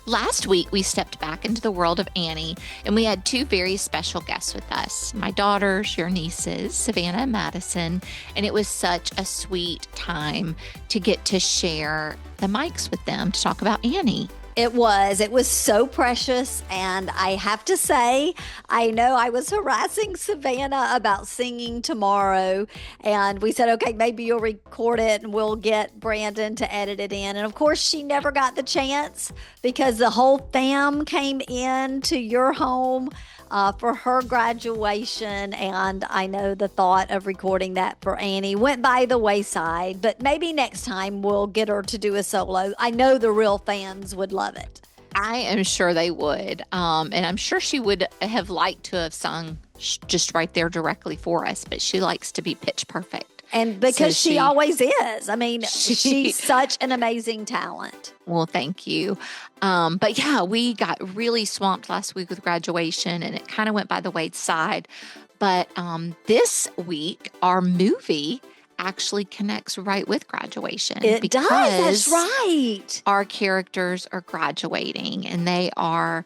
Last week, we stepped back into the world of Annie, and we had two very special guests with us, my daughters, your nieces, Savannah and Madison, and it was such a sweet time to get to share the mics with them to talk about Annie. It was so precious. And I have to say, I know I was harassing Savannah about singing tomorrow. And we said, okay, maybe you'll record it and we'll get Brandon to edit it in. And of course, she never got the chance because the whole fam came in to your home for her graduation. And I know the thought of recording that for Annie went by the wayside, but maybe next time we'll get her to do a solo. I know the real fans would love it. I am sure they would. And I'm sure she would have liked to have sung just right there directly for us, but she likes to be pitch perfect. And because she always is. I mean, she's such an amazing talent. Well, thank you. But yeah, we got really swamped last week with graduation and it kind of went by the wayside. But this week, our movie actually connects right with graduation. It does. That's right. Our characters are graduating and they are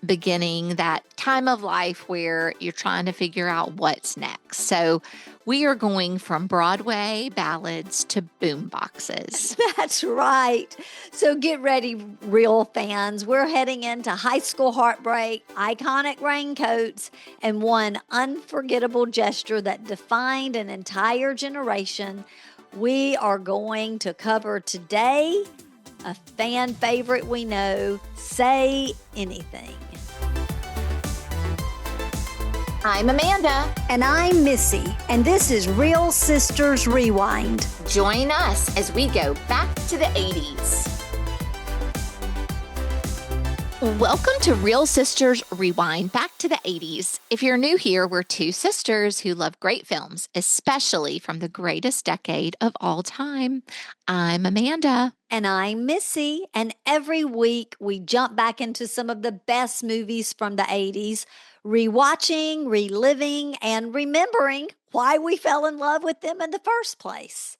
beginning that time of life where you're trying to figure out what's next. So we are going from Broadway ballads to boom boxes. That's right. So get ready, real fans. We're heading into high school heartbreak, iconic raincoats, and one unforgettable gesture that defined an entire generation. We are going to cover today a fan favorite we know, Say Anything. I'm Amanda. And I'm Missy. And this is Real Sisters Rewind. Join us as we go back to the 80s. Welcome to Real Sisters Rewind, back to the 80s. If you're new here, we're two sisters who love great films, especially from the greatest decade of all time. I'm Amanda. And I'm Missy. And every week we jump back into some of the best movies from the 80s, rewatching, reliving, and remembering why we fell in love with them in the first place.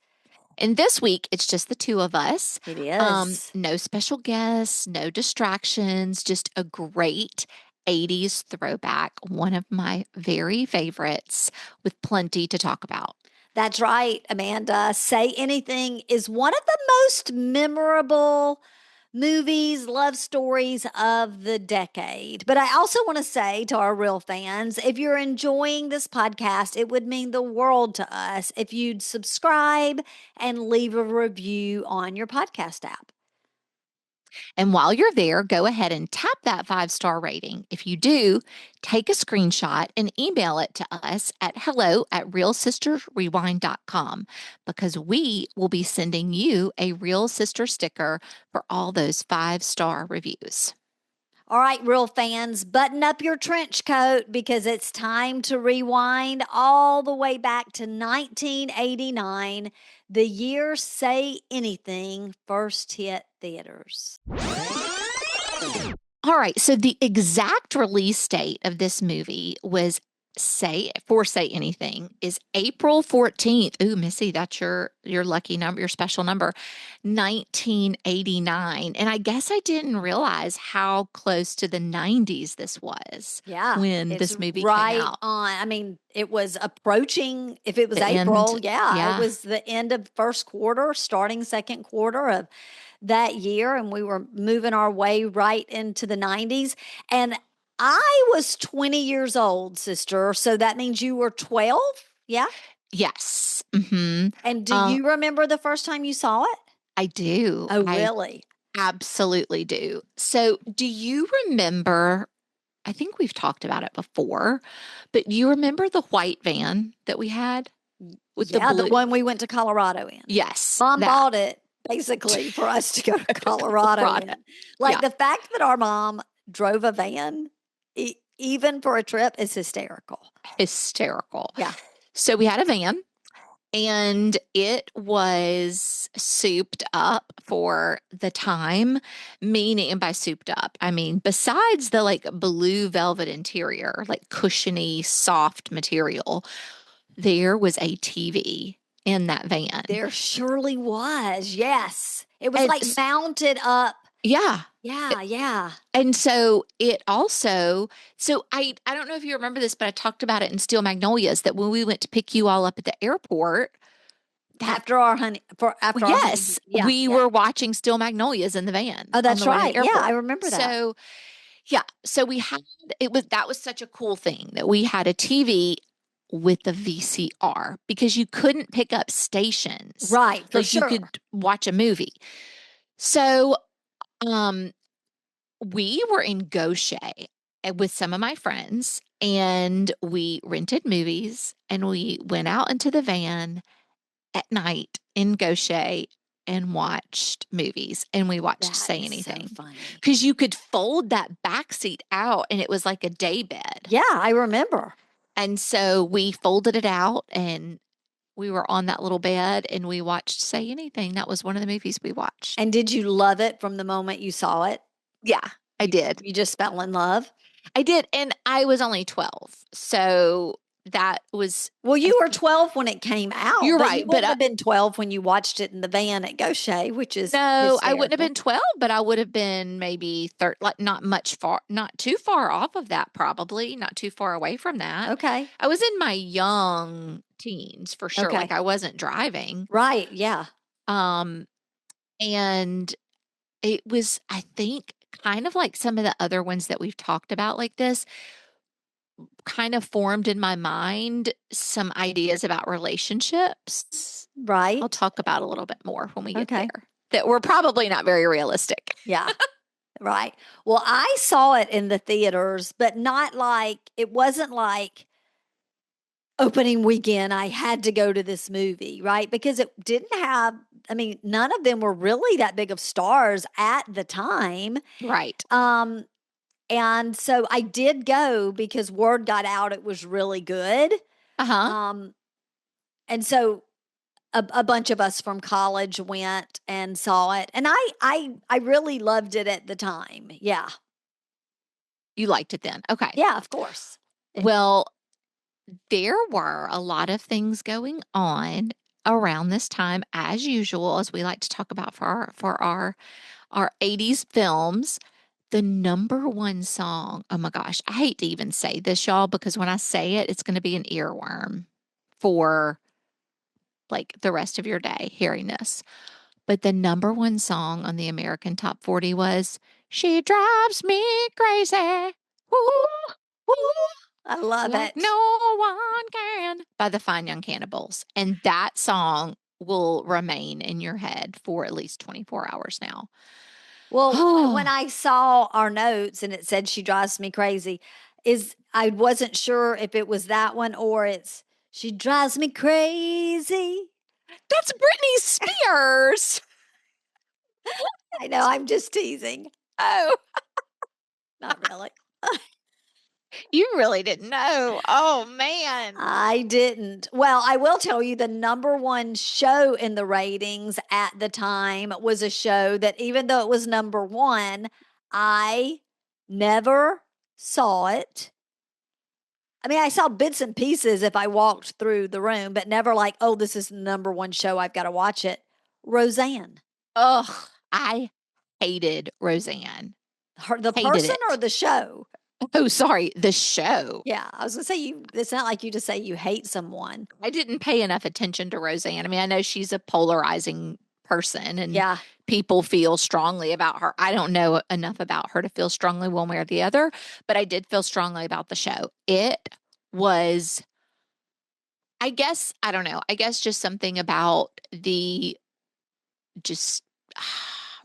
And this week, it's just the two of us. It is. No special guests, no distractions, just a great 80s throwback, one of my very favorites with plenty to talk about. That's right, Amanda. Say Anything is one of the most memorable movies, love stories of the decade. But I also want to say to our real fans, if you're enjoying this podcast, it would mean the world to us if you'd subscribe and leave a review on your podcast app. And while you're there, go ahead and tap that 5-star rating. If you do, take a screenshot and email it to us at hello@realsistersrewind.com because we will be sending you a Real Sister sticker for all those 5-star reviews. All right, real fans, button up your trench coat because it's time to rewind all the way back to 1989, the year Say Anything first hit theaters. All right, so the exact release date of this movie was Say Anything is April 14th. Ooh, Missy, that's your lucky number, your special number, 1989. And I guess I didn't realize how close to the 90s this was. Yeah. When this movie came out. I mean, it was approaching, if it was April, it was the end of first quarter, starting second quarter of that year. And we were moving our way right into the 90s. And I was 20 years old, sister. So that means you were 12? Yeah? Yes. Mm-hmm. And do you remember the first time you saw it? I do. Oh, really? I absolutely do. So do you remember, I think we've talked about it before, but you remember the white van that we had? With the one we went to Colorado in. Yes. Mom bought it basically for us to go to Colorado in. Like the fact that our mom drove a van even for a trip is hysterical. Hysterical. Yeah. So we had a van and it was souped up for the time, meaning, and by souped up, I mean, besides the like blue velvet interior, like cushiony, soft material, there was a TV in that van. There surely was. Yes. It was like mounted up Yeah. Yeah, yeah. And so it also, so I don't know if you remember this, but I talked about it in Steel Magnolias that when we went to pick you all up at the airport, that After our honeymoon. yes, Yeah, we yeah. were watching Steel Magnolias in the van Oh, on that's the way to the right. Yeah, I airport. remember that. So yeah, so we had it was that was such a cool thing that we had a TV with the VCR because you couldn't pick up stations Right, for like you sure. could watch a movie. So um we were in Gaucher with some of my friends and we rented movies and we went out into the van at night in Gaucher and watched movies and we watched That Say is so Anything funny. because you could fold that back seat out and it was like a day bed. Yeah, I remember. And so we folded it out and we were on that little bed and we watched Say Anything. That was one of the movies we watched. And did you love it from the moment you saw it? Yeah, I You did. you just fell in love? I did. And I was only 12. So that was, Well, I you were 12 when it came out, you're but you right. But wouldn't have been 12 when you watched it in the van at Gaucher, which is no, I wouldn't have hysterical. been 12, but I would have been maybe like not too far off of that, probably, not too far away from that. Okay. I was in my young teens for sure. Like Okay. I wasn't driving. Right. Yeah. Um, and it was, I think, kind of like some of the other ones that we've talked about like this, kind of formed in my mind some ideas about relationships. I'll Right. talk about a little bit more when we get Okay. there that were probably not very realistic. Yeah. Right. Well, I saw it in the theaters, but not like it wasn't like opening weekend. I had to go to this movie, right? Because it didn't have, I mean, none of them were really that big of stars at the time. Right. Um, and so I did go because word got out it was really good. Uh-huh. Um, and so a bunch of us from college went and saw it, and I really loved it at the time. Yeah, You liked it then. Okay. yeah, of course. Well, there were a lot of things going on around this time, as usual, as we like to talk about for our 80s films. The number one song, oh my gosh, I hate to even say this, y'all, because when I say it, it's going to be an earworm for like the rest of your day hearing this. But the number one song on the American Top 40 was She Drives Me Crazy. Woo, woo, I love like it. no one can by the Fine Young Cannibals. And that song will remain in your head for at least 24 hours now. Well, when Oh, I saw our notes and it said she drives me crazy, is I wasn't sure if it was that one or it's she drives me crazy. that's Britney Spears. I know, I'm just teasing. Oh, Not really. you really didn't know. Oh, man. I didn't. Well, I will tell you the number one show in the ratings at the time was a show that even though it was number one, I never saw it. I mean, I saw bits and pieces if I walked through the room, but never like, oh, this is the number one show. I've got to watch it. Roseanne. Ugh, I hated Roseanne. The Hated person or it. the show? Oh, sorry, the show. Yeah, I was gonna say it's not like you just say you hate someone. I didn't pay enough attention to Roseanne. I mean, I know she's a polarizing person and Yeah. people feel strongly about her. I don't know enough about her to feel strongly one way or the other, but I did feel strongly about the show. It was, I guess, I don't know, I guess just something about the just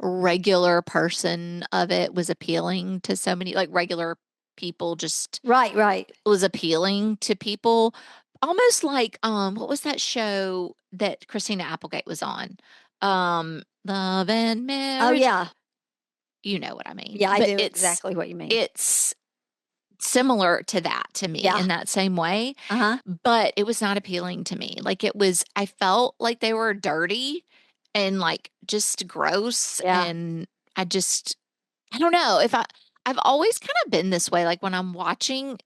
regular person of it was appealing to so many, like regular people just Right, right. was appealing to people. Almost like what was that show that Christina Applegate was on? Love and Oh Marriage. yeah. You know what I mean. Yeah, I But do exactly what you mean. it's similar to that to me Yeah. in that same way, Uh-huh. but it was not appealing to me. Like it was I felt like they were dirty and like just gross Yeah. and I just I don't know if I've always kind of been this way like when I'm watching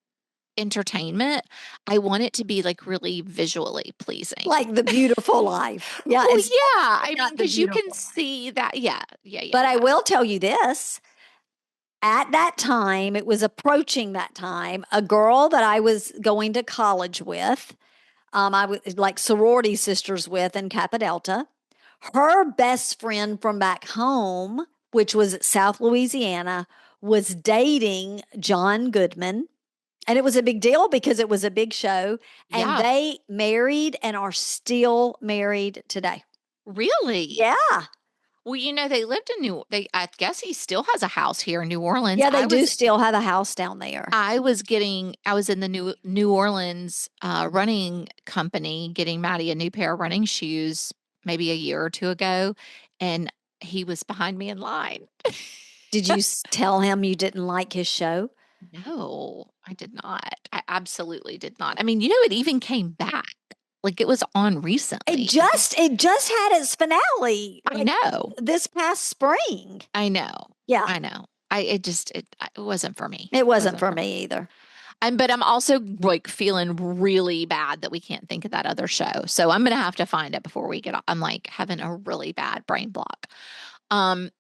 entertainment, I want it to be like really visually pleasing. Like The Beautiful Life. Yeah, Well, it's yeah. definitely I mean, not The because you can Beautiful Life. see that. Yeah. Yeah. Yeah. But I Yeah. will tell you this. At that time, it was approaching that time, a girl that I was going to college with, I was like sorority sisters with in Kappa Delta. Her best friend from back home, which was South Louisiana, was dating John Goodman. And it was a big deal because it was a big show. And Yeah. they married and are still married today. Really? Yeah. Well, they lived in I guess he still has a house here in New Orleans. Yeah, they do still have a house down there. I was in the New Orleans running company getting Maddie a new pair of running shoes maybe a year or two ago, and he was behind me in line. Did you tell him you didn't like his show? No, I did not. I absolutely did not. I mean, it even came back. Like it was on It recently. just had its finale I like know. this past spring. I know. Yeah, I know. It wasn't for me. it It wasn't wasn't for for me. me either. But I'm also like feeling really bad that we can't think of that other show. So I'm gonna have to find it before we get off. I'm like having a really bad brain block. Um,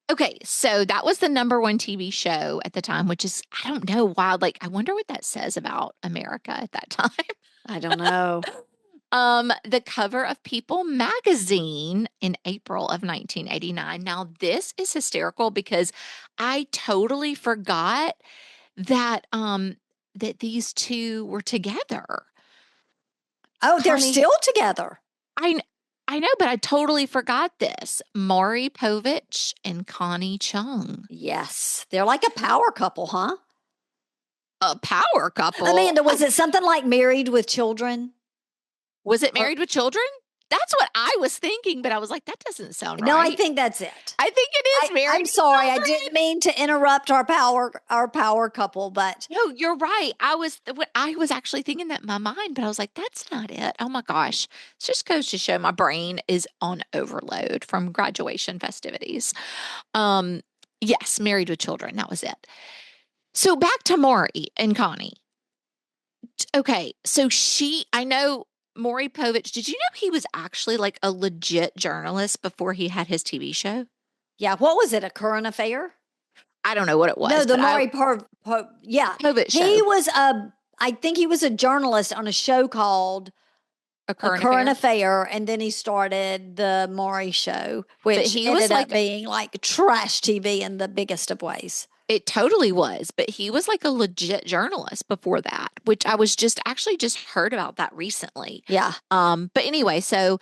okay, so that was the number one TV show at the time, which is, I don't know, wild. Like, I wonder what that says about America at that time. I don't know. The cover of People magazine in April of 1989. Now, this is hysterical because I totally forgot that that these two were together. Oh, they're Connie, still together. I kn- I know, but I totally forgot this. Maury Povich and Connie Chung. Yes, they're like a power couple, huh? A power couple. Amanda, was it something like Married with Children? Was it Or Married with Children? That's what I was thinking, but I was like, that doesn't sound no, I right. think that's it. I think it is Married I'm with sorry, I Children. didn't mean to interrupt our power couple, but No, you're right. I was actually thinking that in my mind, but I was like, that's not it. Oh my gosh. It just goes to show my brain is on overload from graduation festivities. Um, yes, Married with Children. That was it. So back to Maury and Connie. Okay, so I know Maury Povich. Did you know he was actually like a legit journalist before he had his TV show? yeah, what was it? A current affair? I don't know what it No, was, the but Yeah, Povich he show, was a. I think he was a journalist on a show called a A current Current affair. Affair, and then he started the Maury Show, But which he was ended up like being like trash TV in the biggest of ways. It totally was, but he was like a legit journalist before that, which I was just heard about that recently. Yeah, But anyway, so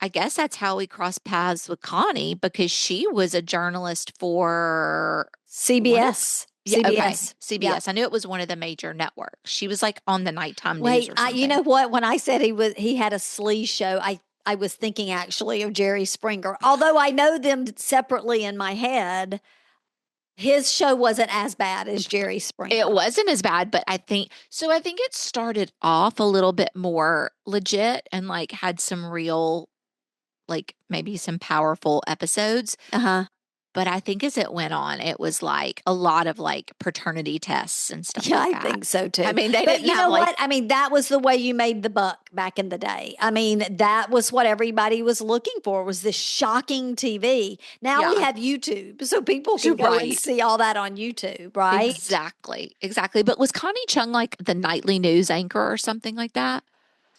I guess that's how we crossed paths with Connie because she was a journalist for one of, CBS, yeah, okay, CBS. Yeah. CBS. I knew it was one of the major networks. She was like on the nighttime news Wait, or you something. know what? When I said he had a Slee show, I was thinking actually of Jerry Springer. Although I know them separately in my head, his show wasn't as bad as Jerry It Springer. wasn't as bad, but I think so. I think it started off a little bit more legit and like had some real, like maybe some powerful episodes. Uh huh. But I think as it went on, it was like a lot of like paternity tests and stuff Yeah, like I that. think so I too. mean, they But didn't you have know like, what? That was the way you made the buck back in the day. That was what everybody was looking for was this shocking TV. Now we yeah, have YouTube, so people can you're go and right. see all that on YouTube, right? Exactly. Exactly. But was Connie Chung like the nightly news anchor or something like that?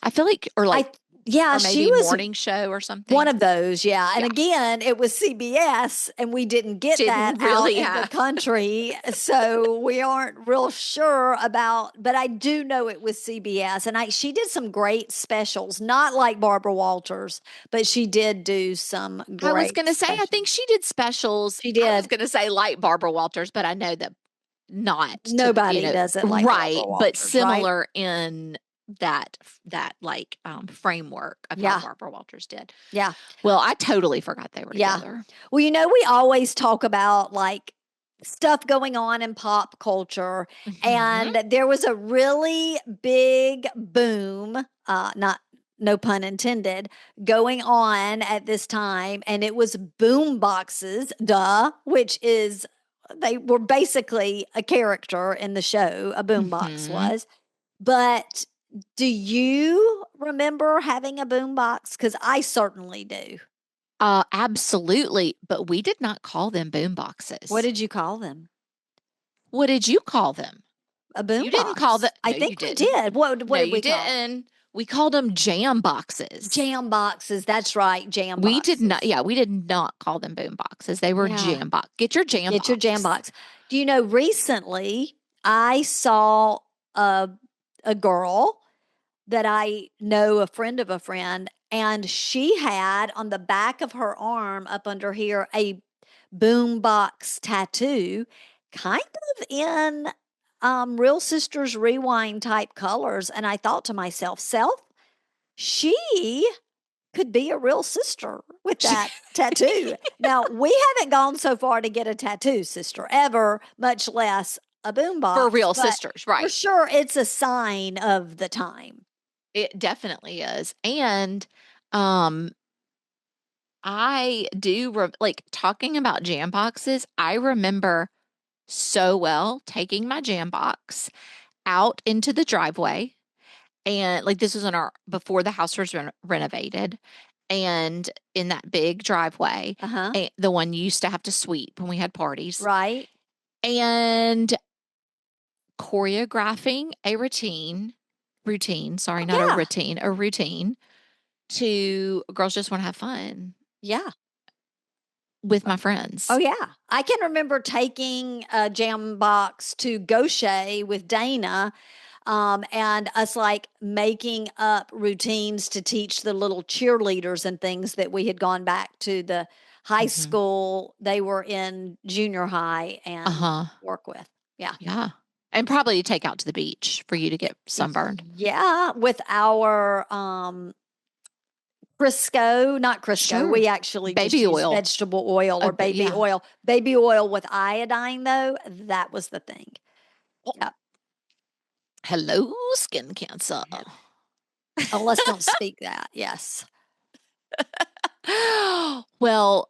I feel like, I Yeah, or she maybe was morning show or one something. of those, yeah. And Yeah. again, it was CBS, and we didn't get that Didn't out really in the have. country. So we aren't real sure about, but I do know it was CBS. And she did some great specials, not like Barbara Walters, but she did do some I was great going to say, I specials. think she did specials. She I was did. going to say like Barbara Walters, but I know that not to, Nobody does it like right, Barbara but Walters, right? similar in that like framework of how Yeah. Barbara Walters did. Yeah. Well, I totally forgot they were Yeah. together. Well, we always talk about like stuff going on in pop culture, Hmm. and there was a really big boom, not no pun intended, going on at this time, and it was boom boxes, duh, which is they were basically a character in the show, a boombox Hmm. was. But do you remember having a boombox? Because I certainly do. Absolutely. But we did not call them boom What boxes. did you call them? What did you call them? A You didn't call boombox. the, I no, you think we didn't. did. What No, did you we call it? didn't. We called them jam boxes. Jam boxes. That's right, jam We did not, boxes. yeah, we did not call them boom boxes. They were Yeah, jam box. Get your jam get your jam box. box. Do you know, recently I saw a a girl that I know, a friend of a friend, and she had on the back of her arm up under here a boombox tattoo, kind of in Real Sisters Rewind type colors. And I thought to myself, self, she could be a real sister with that tattoo. Now, we haven't gone so far to get a tattoo, sister, ever, much less a For boombox, real but sisters, for right? sure it's a sign of the time. It definitely is. And um I do like talking about jam boxes. I remember so well taking my jam box out into the driveway, and like this was in our before the house was renovated, and in that big driveway, Uh huh. the one you used to have to sweep when we had parties, Right. and choreographing a routine, sorry, Oh, not yeah. a routine to Girls Just Want to Have Fun Yeah. with my Oh, friends. yeah. I can remember taking a jam box to Gaucher with Dana, and us like making up routines to teach the little cheerleaders and things that we had gone back to the high Hmm. school they were in junior high and Uh-huh. work with. Yeah. Yeah. And probably take out to the beach for you to get sunburned. Yeah, with our Crisco, not Crisco. Sure. We actually just Baby use oil. vegetable oil or baby Yeah. oil. Baby oil with iodine, though, that was the thing. Oh, Yeah. hello, skin cancer. Oh, let's don't speak that. Yes. Well,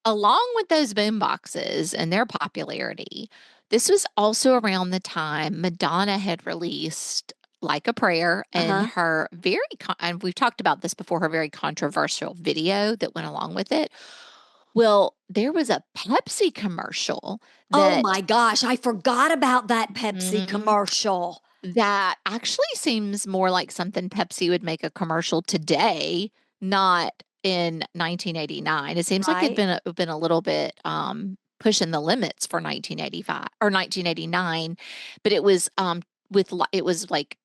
along with those boom boxes and their popularity, this was also around the time Madonna had released Like a Prayer Uh and huh. her and we've talked about this before, her very controversial video that went along with it. Well, there was a Pepsi commercial Oh that my gosh, I forgot about that Pepsi Mhm. commercial. That actually seems more like something Pepsi would make a commercial today, not in 1989. It seems like it'd Right? been a little bit pushing the limits for 1985 or 1989, but it was it was like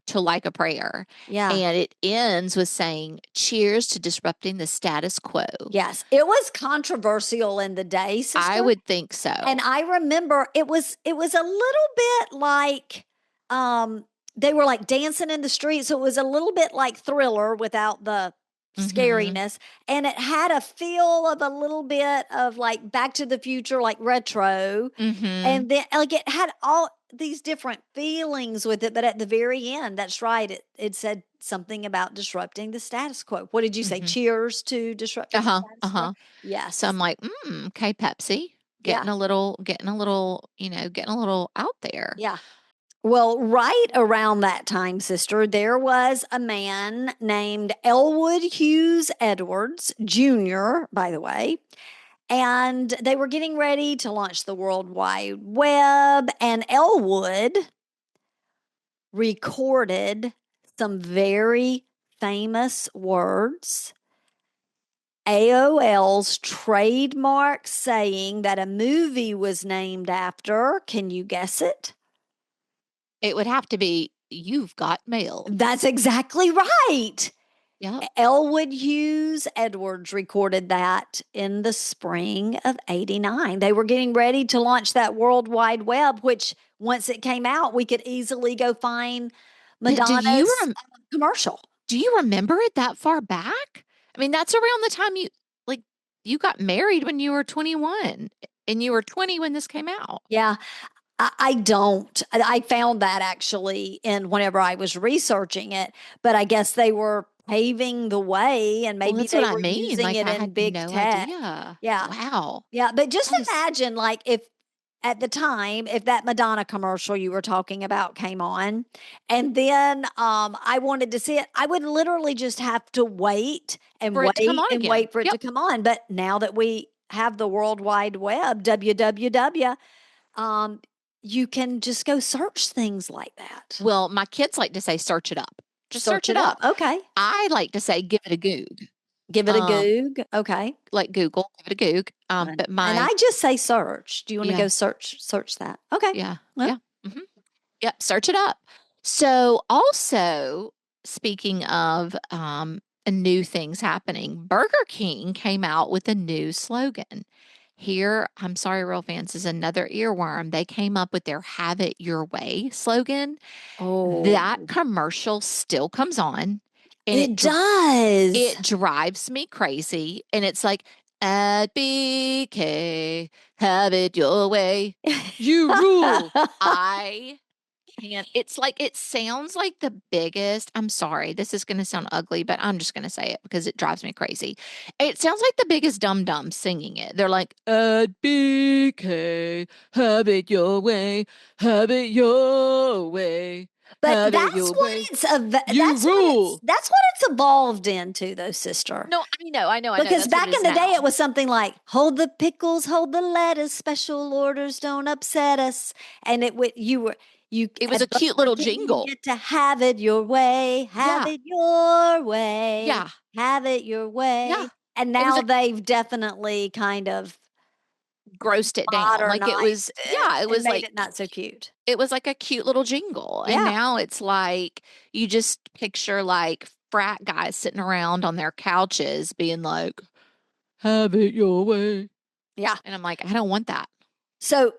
to Like a Prayer, Yeah. and it ends with saying cheers to disrupting the status quo. Yes. It was controversial in the day, I sister. would think And so. I remember it was a little bit like they were like dancing in the street. So it was a little bit like Thriller without the Mhm. scariness. And it had a feel of a little bit of like Back to the Future, like retro. Mhm. And then like it had all these different feelings with it, but at the very end, that's right, it said something about disrupting the status quo. What did you say? Mhm. Cheers to disrupting the Uh-huh. status quo? Uh-huh. So Yes. I'm like, okay, Pepsi, Yeah. getting a little out there. Yeah. Well, right around that time, sister, there was a man named Elwood Hughes Edwards Jr., by the way, and they were getting ready to launch the World Wide Web, and Elwood recorded some very famous words. AOL's trademark saying that a movie was named after. Can you guess it? It would have to be You've Got Mail. That's exactly right. Yep. Elwood Hughes Edwards recorded that in the spring of 89. They were getting ready to launch that World Wide Web, which once it came out, we could easily go find But Madonna's commercial. do you remember it that far back? I mean, that's around the time like you got married when you were 21 and you were 20 when this came out. Yeah, I don't. I found that actually in whenever I was researching it, but I guess they were paving the way, and Well, maybe that's what they I were mean. using Like, it I in had big no tech. idea. Yeah. Wow. Yeah, but just That is imagine, like, if at the time, if that Madonna commercial you were talking about came on, and then, I wanted to see it, I would literally just have to wait and for it to come wait on and again. wait for it to Yep. come on, but now that we have the World Wide Web, WWW, um, you can just go search things like that. Well, my kids like to say, search it up. Just Search search it it up. up. Okay. I like to say, give it a goog. Give it a Um, goog. Okay. like Google, give it a goog. And But and my, I just say search. Do you wanna yeah, go search that? Okay. yeah, Well, yeah. hmm Yep. Search it up. So also speaking of new things happening, Burger King came out with a new slogan. Here, I'm sorry, real fans, is another earworm. They came up with their "Have It Your Way" slogan. oh, That commercial still comes on, and it does. it drives me crazy. And it's like, at BK, have it your way. You rule. I can't. It's like, it sounds like the biggest. I'm sorry, this is going to sound ugly, but I'm just going to say it because it drives me crazy. It sounds like the biggest dum dum singing it. They're like, at BK, have it your way, have it your way, But have it your way. You rule. that's what it's evolved into, though, sister. No, I know. Because That's what it back is in the day, it now. was something like "Hold the pickles, hold the lettuce, special orders don't upset us," and it would you were you It was at a cute Burger little King, you jingle. get to have Yeah, it your way, yeah, have it your yeah. way, and It was now a they've definitely kind of grossed it down. Like it was, modernized it yeah, and made it not so cute. it was like a cute little jingle. And Yeah, now it's like you just picture like frat guys sitting around on their couches being like, have it your way. yeah. And I'm like, I don't want that. So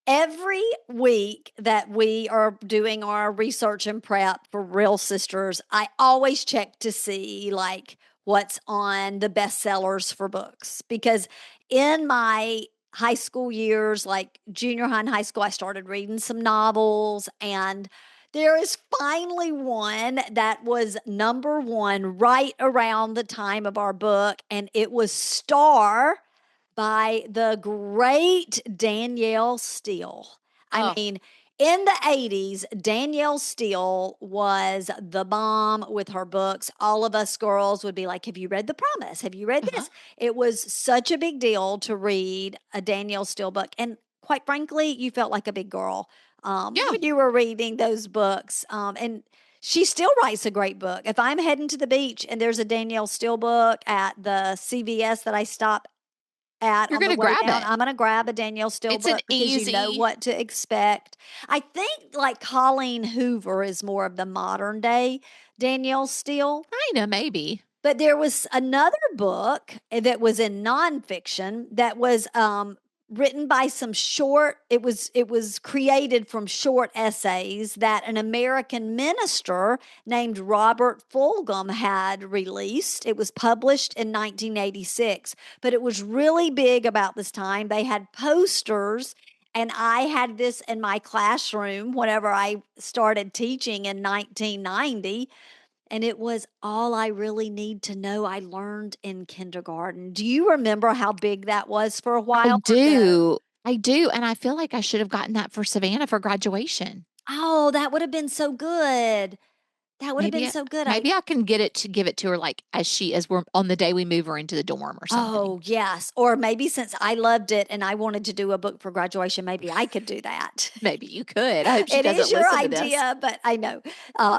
every week that we are doing our research and prep for Real Sisters, I always check to see like what's on the bestsellers for books because in my high school years, like junior high and high school, I started reading some novels and there is finally one that was number one right around the time of our book, and it was Star by the great Danielle Steele. I Oh, mean, in the 80s, Danielle Steele was the bomb with her books. All of us girls would be like, have you read The Promise? Have you read uh-huh. this? It was such a big deal to read a Danielle Steele book. And quite frankly, you felt like a big girl Yeah. when you were reading those books. And she still writes a great book. If I'm heading to the beach and there's a Danielle Steele book at the CVS that I stop at You're on going the to way grab down, it. I'm going to grab a Danielle Steele It's an book because you know easy, what to expect. I think like Colleen Hoover is more of the modern day Danielle Steele. kind of, maybe. But there was another book that was in nonfiction that was written by some short. It was created from short essays that an American minister named Robert Fulghum had released. It was published in 1986, but it was really big about this time. They had posters. And I had this in my classroom whenever I started teaching in 1990, and it was all I really need to know I learned in kindergarten. Do you remember how big that was for a I while or no? do. I do. And I feel like I should have gotten that for Savannah for graduation. Oh, that would have been so good. That would have Maybe been I, so good. maybe I can get it to give it to her like as we're on the day we move her into the dorm or something. Oh, yes. Or maybe since I loved it and I wanted to do a book for graduation, maybe I could do that. Maybe you could. I hope she It is doesn't your listen to this. idea, but I know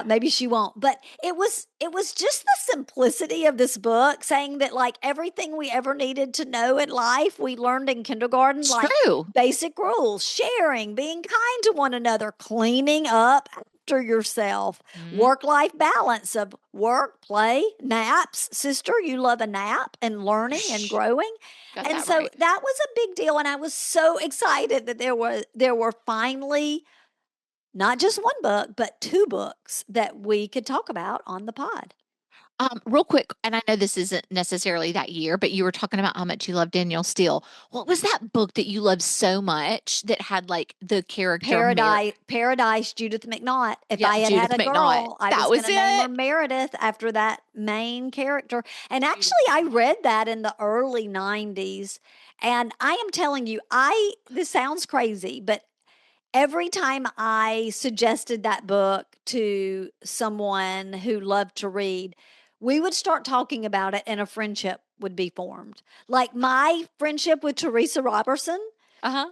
maybe she won't. But it was just the simplicity of this book, saying that like everything we ever needed to know in life, we learned in kindergarten, It's like true. basic rules, sharing, being kind to one another, cleaning up after yourself, Mhm. work life balance of work, play, naps. Sister, you love a nap and learning and Shh, growing. got And that so right. that was a big deal. And I was so excited that there were finally not just one book, but two books that we could talk about on the pod. Real quick, and I know this isn't necessarily that year, but you were talking about how much you love Danielle Steele. What was that book that you loved so much that had like the character Paradise, Judith McNaught. If Yep, I had Judith had a McNaught. girl, I That was going was to name her it. Meredith after that main character. And Judith actually, I McNaught. read that in the early 90s. And I am telling you, this sounds crazy, but every time I suggested that book to someone who loved to read, we would start talking about it and a friendship would be formed. Like my friendship with Teresa Robertson, Uh-huh.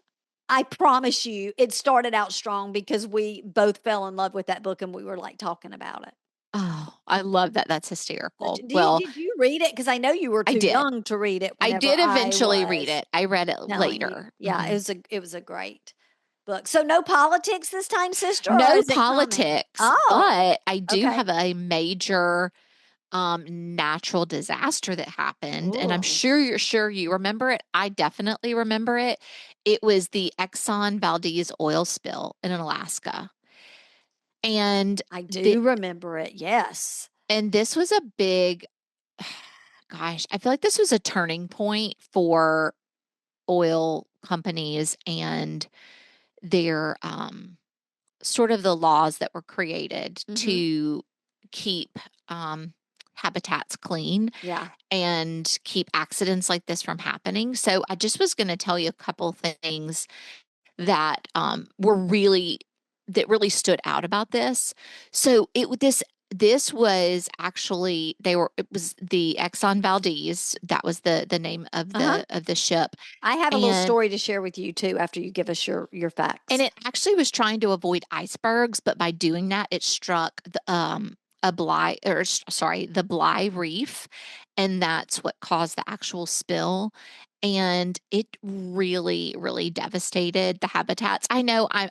I promise you, it started out strong because we both fell in love with that book and we were like talking about it. Oh, I love that. That's hysterical. Well, Did you read it? Because I know you were I too did. young to read it I whenever did I eventually read was it. I read it telling you. later. Yeah, it was a great book. So no politics this time, sister, or No is it coming? politics, Oh, but I do okay. have a major natural disaster that happened, and I'm Oh, sure you remember it. I definitely remember it. It was the Exxon Valdez oil spill in Alaska. And I the do remember it. Yes. and this was a big gosh, I feel like this was a turning point for oil companies and their sort of the laws that were created Mm-hmm. to keep habitats clean Yeah. and keep accidents like this from happening. So I just was going to tell you a couple things that were really stood out about this. So this was actually it was the Exxon Valdez. That was the name of Uh-huh. the ship. I have a little And story to share with you too after you give us your and facts. it actually was trying to avoid icebergs, but by doing that, it struck the Bly Reef, and that's what caused the actual spill. And it really, really devastated the habitats. I know I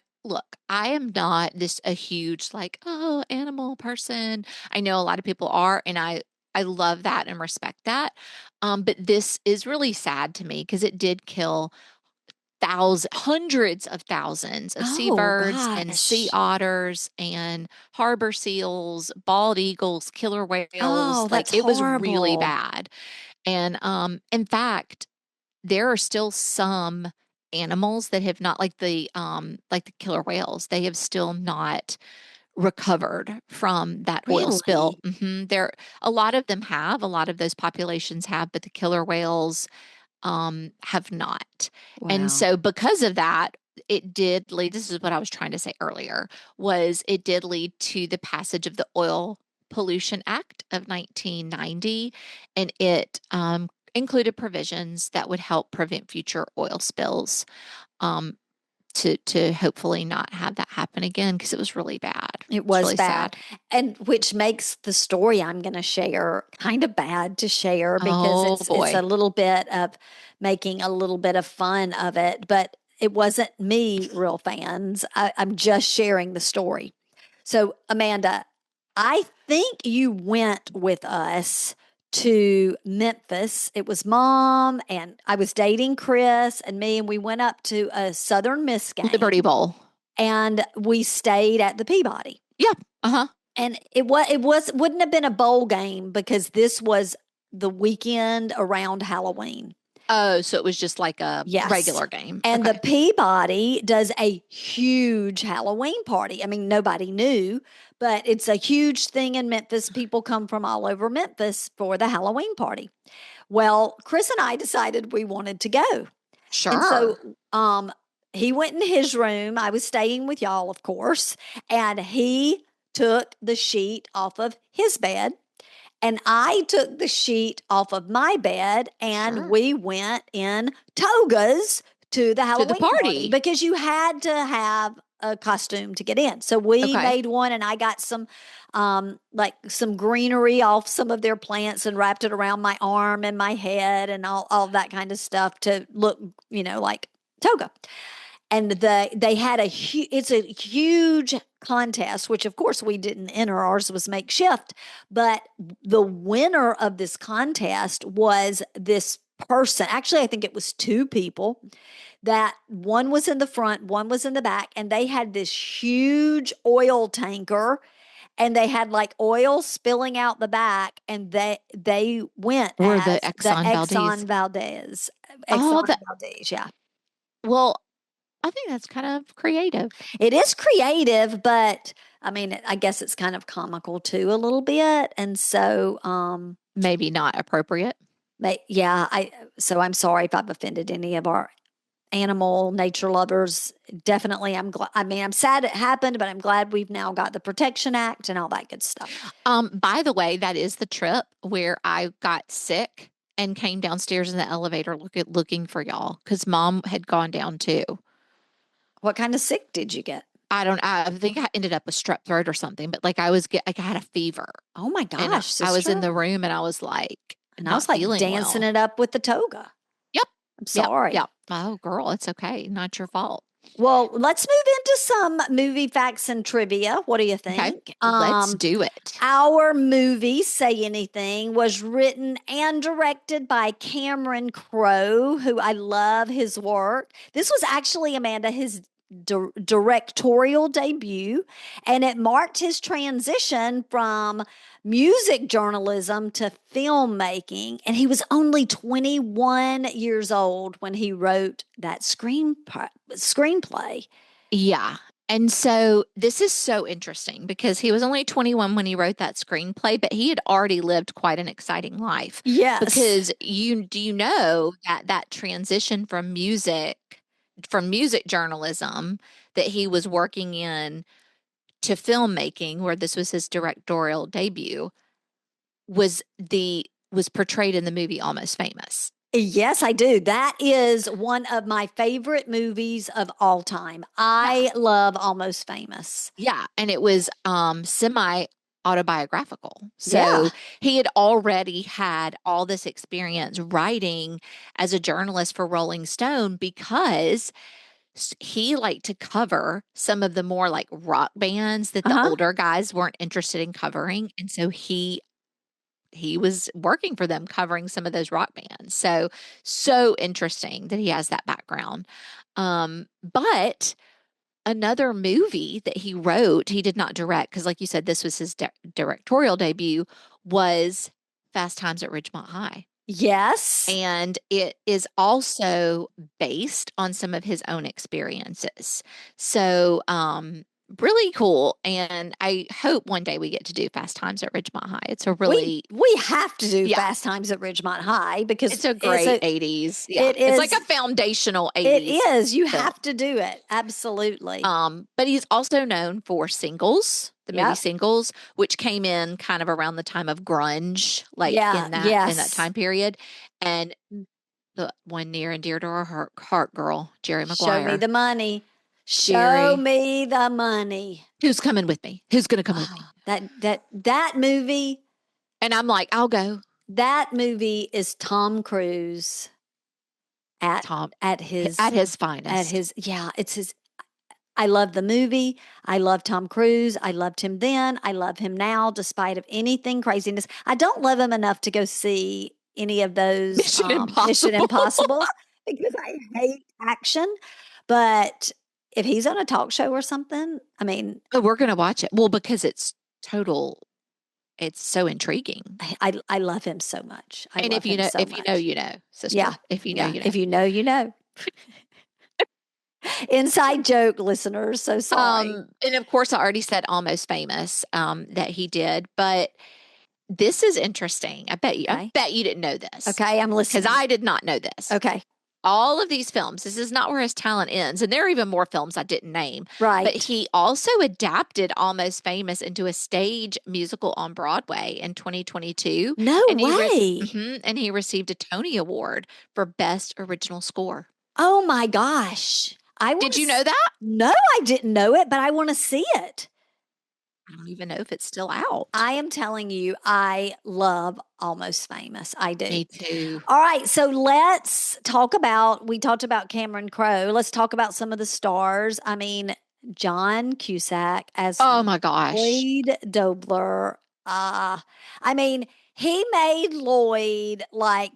am not this a huge like, oh, animal person. I know a lot of people are, and I love that and respect that. But this is really sad to me because it did kill hundreds of thousands of Oh seabirds and sea gosh. otters and harbor seals, bald eagles, killer whales. Oh, Like that's it was really horrible. bad. And in fact, there are still some animals that have not like the killer whales. They have still not recovered from that oil spill. Really? There a lot of them have, a lot of those populations have, but the killer whales have not. And Wow. so because of that, it did lead, this is what I was trying to say earlier, was it did lead to the passage of the Oil Pollution Act of 1990, and it included provisions that would help prevent future oil spills. Um, to hopefully not have that happen again because it was really bad. It It's was really bad. sad. And which makes the story I'm going to share kind of bad to share because Oh it's a boy. little bit of making a little bit of fun of it, but it wasn't me, real fans. I'm just sharing the story. So, Amanda, I think you went with us to Memphis. It was mom and I was dating Chris and me, and we went up to a Southern Miss Liberty game Bowl. and we stayed at the Peabody. Yeah. Uh-huh. And it wouldn't have been a bowl game because this was the weekend around Halloween. Oh, so it was just like a Yes. regular game. And the Okay. Peabody does a huge Halloween party. I mean, nobody knew, but it's a huge thing in Memphis. People come from all over Memphis for the Halloween party. Well, Chris and I decided we wanted to go. And Sure. so he went in his room. I was staying with y'all, of course, and he took the sheet off of his bed and I took the sheet off of my bed and Sure. we went in togas to the To the Halloween party party. because you had to have a costume to get in. So we Okay. made one and I got some like some greenery off some of their plants and wrapped it around my arm and my head and all that kind of stuff to look, like toga. And they had it's a huge contest, which of course we didn't enter. Ours was makeshift, but the winner of this contest was this person. Actually, I think it was two people. That one was in the front, one was in the back, and they had this huge oil tanker and they had like oil spilling out the back, and they went Or the as the Exxon Valdez. Exxon Oh, the Valdez. Yeah, well, I think that's kind of creative. it is creative, but I mean, I guess it's kind of comical too, a little bit, and so Maybe not appropriate. yeah, so I'm sorry if I've offended any of our animal nature lovers. Definitely, I'm glad. I mean, I'm sad it happened, but I'm glad we've now got the Protection Act and all that good stuff. By the way, that is the trip where I got sick and came downstairs in the elevator looking for y'all because mom had gone down too. What kind of sick did you get? I think I ended up with strep throat or something, but like I had a fever Oh my and gosh, I was in sister. the room and I was like And I was not like feeling dancing well. it up with the toga. Yep. I'm Yep. sorry. Yep. Oh, girl, it's okay. Not your fault. Well, let's move into some movie facts and trivia. What do you Okay. think? Let's do it. Our movie, Say Anything, was written and directed by Cameron Crowe, who I love his work. This was actually, Amanda, his directorial debut, and it marked his transition from music journalism to filmmaking. And he was only 21 years old when he wrote that screenplay. Yeah. And so this is so interesting because he was only 21 when he wrote that screenplay, but he had already lived quite an exciting life. Yes. Because you know that that transition from music journalism that he was working in to filmmaking, where this was his directorial debut, was portrayed in the movie Almost Famous. Yes, I do. That is one of my favorite movies of all time. Yeah. I love Almost Famous. Yeah, and it was semi autobiographical. Yeah. So he had already had all this experience writing as a journalist for Rolling Stone because he liked to cover some of the more like rock bands that the Uh-huh. older guys weren't interested in covering. And so he was working for them covering some of those rock bands. So interesting that he has that background. But another movie that he wrote, he did not direct because, like you said, this was his directorial debut, was Fast Times at Ridgemont High. Yes. And it is also based on some of his own experiences. So, really cool. And I hope one day we get to do Fast Times at Ridgemont High. It's a really, We have to do yeah, Fast Times at Ridgemont High because it's a great 80s. Yeah. it It's like is a foundational it 80s is. You film. have to do it. Absolutely. But he's also known for Singles, the movie Yep. Singles, which came in kind of around the time of grunge, like Yeah. in that Yes. time period. And the one near and dear to our heart girl, Jerry Show me Maguire. the money. Show Jerry, me the money. who's coming with me? Who's going to come with me? Oh, that movie. And I'm like, I'll go. That movie is Tom Cruise at Tom at at his his finest. yeah, it's his. I love the movie. I love Tom Cruise. I loved him then. I love him now, despite of anything craziness. I don't love him enough to go see any of those Mission Mission Impossible. Impossibles because I hate action. But if he's on a talk show or something, I mean, Oh, we're going to watch it. Well, because it's so intriguing. I love him so much. I And love him so if you know, much. you know, sister. Yeah, If you know, yeah. you know. If you know, you know. Inside joke, listeners. So sorry. And of course, I already said Almost Famous, that he did, but this is interesting. I Okay. bet you didn't know this Okay, I'm because listening. I did not know this. Okay. All of these films, this is not where his talent ends, and there are even more films I didn't name. But Right. he also adapted Almost Famous into a stage musical on Broadway in 2022, No and way. and he received a Tony Award for Best Original Score. Oh my gosh. I want Did to you know that? No, I didn't know it, but I want to see it. I don't even know if it's still out. I am telling you, I love Almost Famous. I do. Me too. All right, so let's talk about we talked about Cameron Crowe. Let's talk about some of the stars. I mean, John Cusack as Oh my gosh. Lloyd Dobler. I mean, he made Lloyd like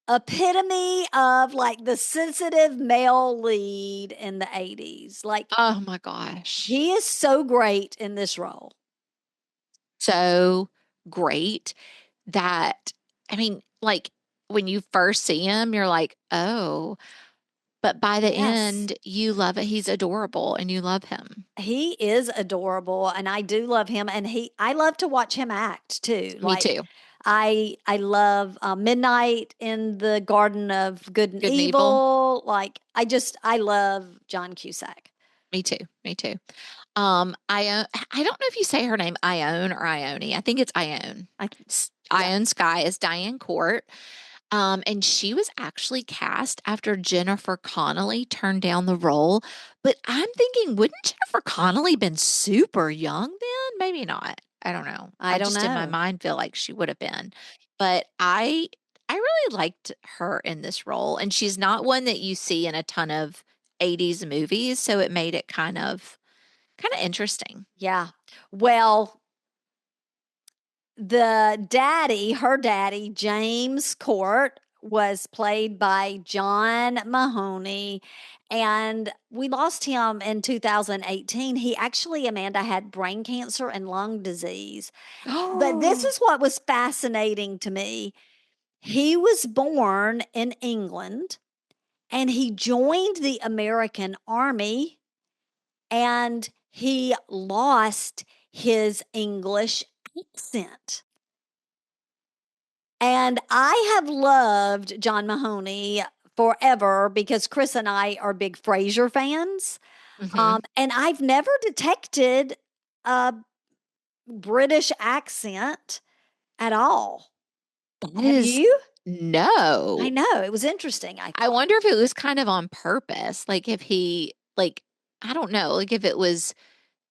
epitome of like the sensitive male lead in the 80s. Like Oh my gosh. he is so great in this role. So great that, I mean, like when you first see him, you're like, oh, but by the Yes. end, you love it. He's adorable and you love him. He is adorable and I do love him and I love to watch him act too. Me Like too. I love Midnight in the Garden of Good and Good and evil. Evil. Like I love John Cusack. Me too. Me too. I don't know if you say her name Ione or Ione. I think it's Ione. I Yeah. Ione Skye is Diane Court. And she was actually cast after Jennifer Connelly turned down the role. But I'm thinking, wouldn't Jennifer Connelly been super young then? Maybe not. I don't know. I I don't just in my know. mind feel like she would have been. But I really liked her in this role. And she's not one that you see in a ton of 80s movies, so it made it kind of interesting. Yeah. Well, her daddy, James Court, was played by John Mahoney. And we lost him in 2018. He actually, Amanda, had brain cancer and lung disease. But this Oh, is what was fascinating to me. He was born in England and he joined the American Army and he lost his English accent. And I have loved John Mahoney forever because Chris and I are big Frasier fans. hmm. And I've never detected a British accent at all. That Have is you? I no. know. It was interesting, I I thought. wonder if it was kind of on purpose. Like if he like I don't know, like if it was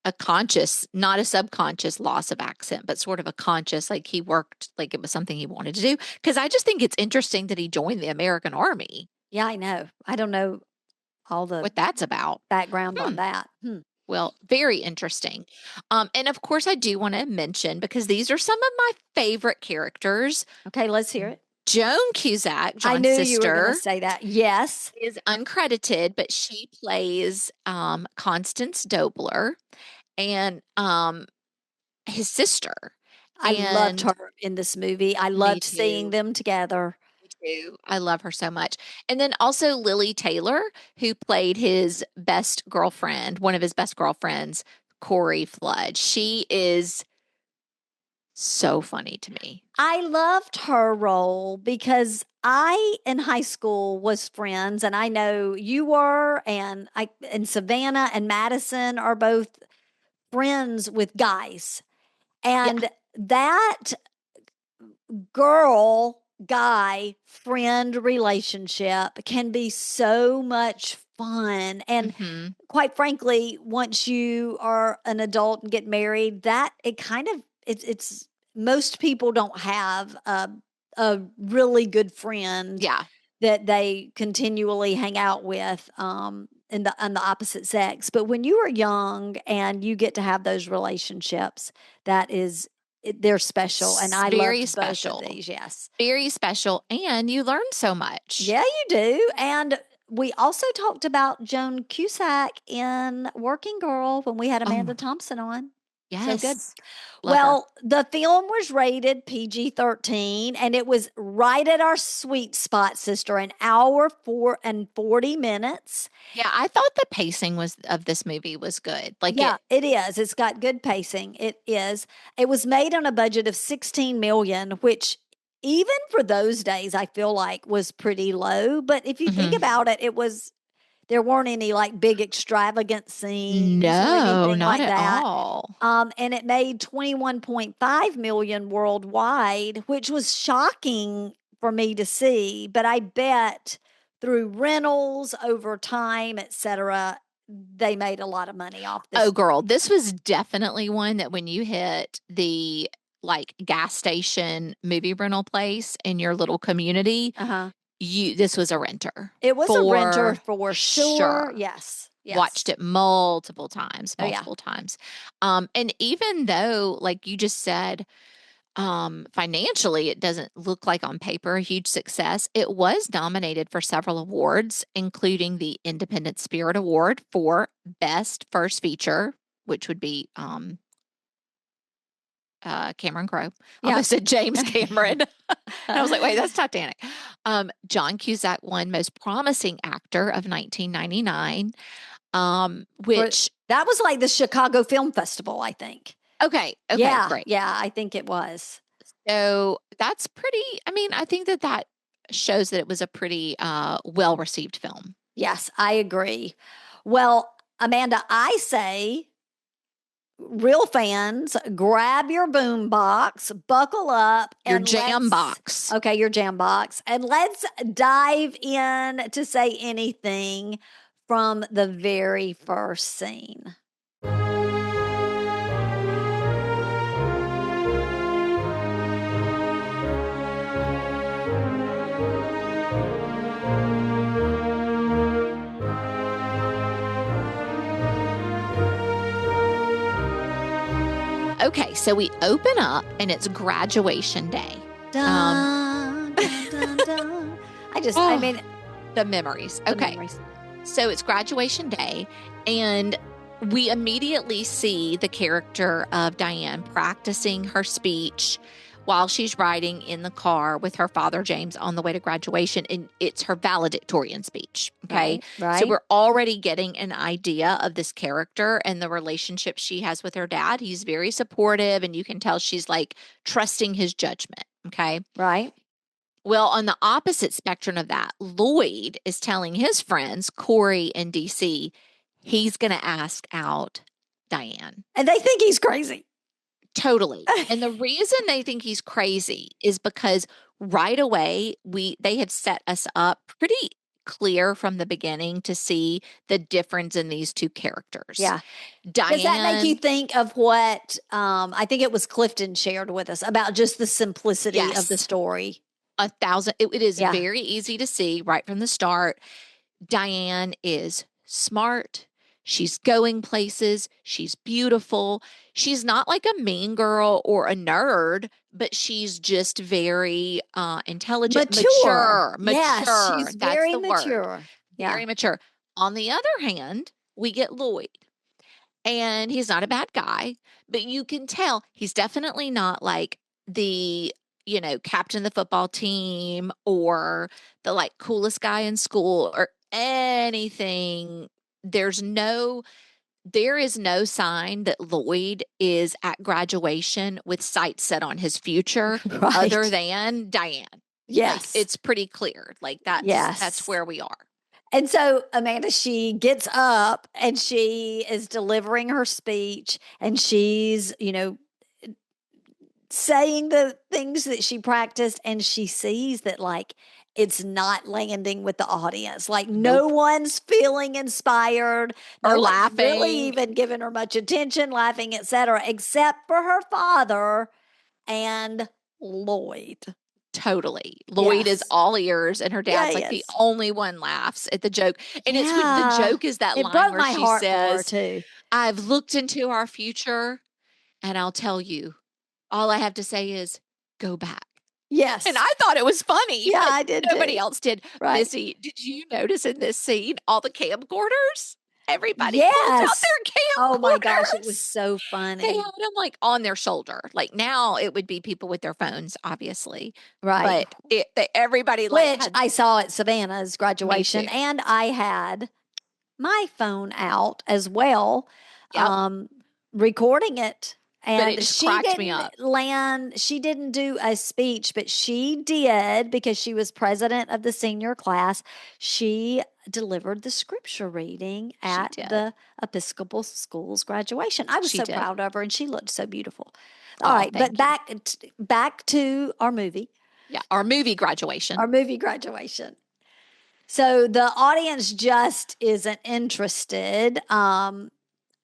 a conscious, not a subconscious loss of accent, but sort of a conscious, like he worked like it was something he wanted to do. Because I just think it's interesting that he joined the American Army. Yeah, I know. I don't know all the What that's about. background Hmm. on that. Hmm. Well, very interesting. And of course, I do want to mention because these are some of my favorite characters. Okay, let's hear it. Joan Cusack, I John's knew you were going to sister, say that. Yes. is uncredited, but she plays Constance Dobler and his sister. I loved And her in this movie. I me loved seeing too. them together. Me too. I love her so much. And then also Lily Taylor, who played his best girlfriend, one of his best girlfriends, Corey Flood. She is so funny to me. I loved her role because I in high school was friends and I know you were and Savannah and Madison are both friends with guys. Yeah. And that girl guy friend relationship can be so much fun. And Hmm. quite frankly, once you are an adult and get married, that it kind of it's most people don't have a really good friend Yeah. that they continually hang out with in the on the opposite sex. But when you are young and you get to have those relationships, that is they're special. And I Very loved both of special. these. Yes. Very special. And you learn so much. Yeah, you do. And we also talked about Joan Cusack in Working Girl when we had Amanda Oh, Thompson on. So good. yes. Love her. Well, the film was rated PG-13 and it was right at our sweet spot, sister, an hour 40 minutes. Yeah, I thought the pacing was of this movie was good. Like Yeah, it. it is. It's got good pacing. It is. It was made on a budget of 16 million, which even for those days I feel like was pretty low, but if you think Mhm. about it, there weren't any like big extravagant scenes or No, anything not like at that. all. And it made 21.5 million worldwide, which was shocking for me to see. But I bet through rentals over time, etc., they made a lot of money off Oh, this girl, movie. this was definitely one that when you hit the like gas station movie rental place in your little community, Uh-huh. you this was a renter It was a renter for for sure. sure. Yes. Watched Yes. it multiple times, Oh yeah. multiple times. And even though, like you just said, Financially, it doesn't look like on paper a huge success. It was nominated for several awards, including the Independent Spirit Award for Best First Feature, which would be Cameron Crowe. I Yeah. almost said James Cameron. And I was like, wait, that's Titanic. John Cusack won Most Promising Actor of 1999, For which, that was like the Chicago Film Festival, I think. okay, Yeah, great. yeah, I think it was. So that's pretty, I mean, I think that shows that it was a pretty well-received film. Yes, I agree. Well, Amanda, I say real fans, grab your boom box, buckle up, Your and jam let's box. okay, your jam box, and let's dive in to Say Anything from the very first scene. Okay, so we open up and it's graduation day. Dun, dun, dun, dun. I Oh, mean, the memories. the Okay, memories. so it's graduation day, and we immediately see the character of Diane practicing her speech while she's riding in the car with her father, James, on the way to graduation. And it's her valedictorian speech. Okay. So Right. we're already getting an idea of this character and the relationship she has with her dad. He's very supportive, and you can tell she's like trusting his judgment. Okay. Right. Well, on the opposite spectrum of that, Lloyd is telling his friends, Corey and DC, he's going to ask out Diane. And they think he's crazy. Totally. And the reason they think he's crazy is because right away they have set us up pretty clear from the beginning to see the difference in these two characters. Yeah. Does that make you Diane, think of what I think it was Clifton shared with us about just the simplicity of the yes, story? 1,000. It is Yeah. very easy to see right from the start. Diane is smart. She's going places. She's beautiful. She's not like a mean girl or a nerd, but she's just very intelligent, Mature. mature, Yes, mature. she's That's very the word. mature. Yeah. Very mature. On the other hand, we get Lloyd, and he's not a bad guy, but you can tell he's definitely not like the, captain of the football team or the like coolest guy in school or anything. There is no sign that Lloyd is at graduation with sights set on his future other Right. than Diane. Like, Yes. it's pretty clear. Like that's Yes. where we are. And so Amanda, she gets up and she is delivering her speech and she's, saying the things that she practiced, and she sees that like it's not landing with the audience. Like no Nope. one's feeling inspired. No Or one's really laughing. even giving her much attention, laughing, etc., except for her father and Lloyd. Totally. Lloyd is Yes. all ears, and her Yeah, dad's like the yes. only one laughs at the joke. And it's when the Yeah. joke is that It line broke where my she heart for her says, too. I've looked into our future, and I'll tell you, all I have to say is go back. And Yes. I thought it was funny, Yeah, but I did nobody too. else did. Right. Missy, did you notice in this scene all the camcorders? Everybody pulled out Yes. their Oh my gosh, it was camcorders. so They had funny. them like on their shoulder. Like now it would be people with their phones, obviously. Right. But everybody like Which had I saw at Savannah's me too. graduation, and I had my phone out as well, Yep. recording it. But it And just she cracked me didn't up. she didn't do a speech, but she did because she was president of the senior class. She delivered the scripture reading She at did. the Episcopal School's graduation. I was She so did. proud of her, and she looked so beautiful. All Oh, right, but thank you. back to our movie. Yeah. Our movie graduation. Our movie graduation. So the audience just isn't interested.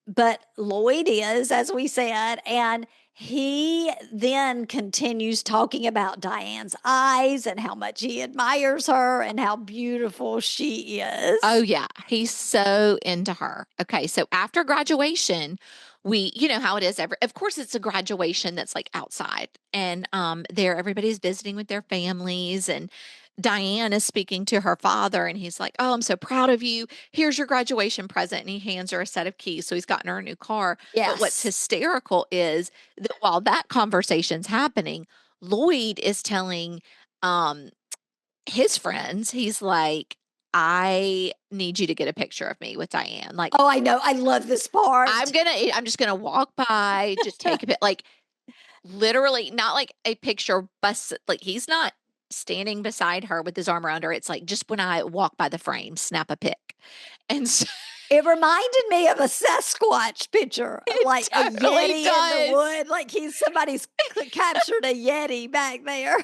But Lloyd is, as we said, and he then continues talking about Diane's eyes and how much he admires her and how beautiful she is. Oh, yeah. He's so into her. Okay. So after graduation, you know how it is. Of course, it's a graduation that's like outside, and there everybody's visiting with their families, and Diane is speaking to her father, and he's like, "Oh, I'm so proud of you. Here's your graduation present," and he hands her a set of keys. So he's gotten her a new car. But what's Yes. hysterical is that while that conversation's happening, Lloyd is telling um his friends, he's like, "I need you to get a picture of me with Diane. Like, Oh, I know. I love this part. I'm just gonna walk by, just take a bit, like literally not like a picture, but like he's not standing beside her with his arm around her. It's like just when I walk by the frame, snap a pic." And so It reminded me of a Sasquatch picture, it like a totally Yeti in the does. wood, like somebody's captured a Yeti back there.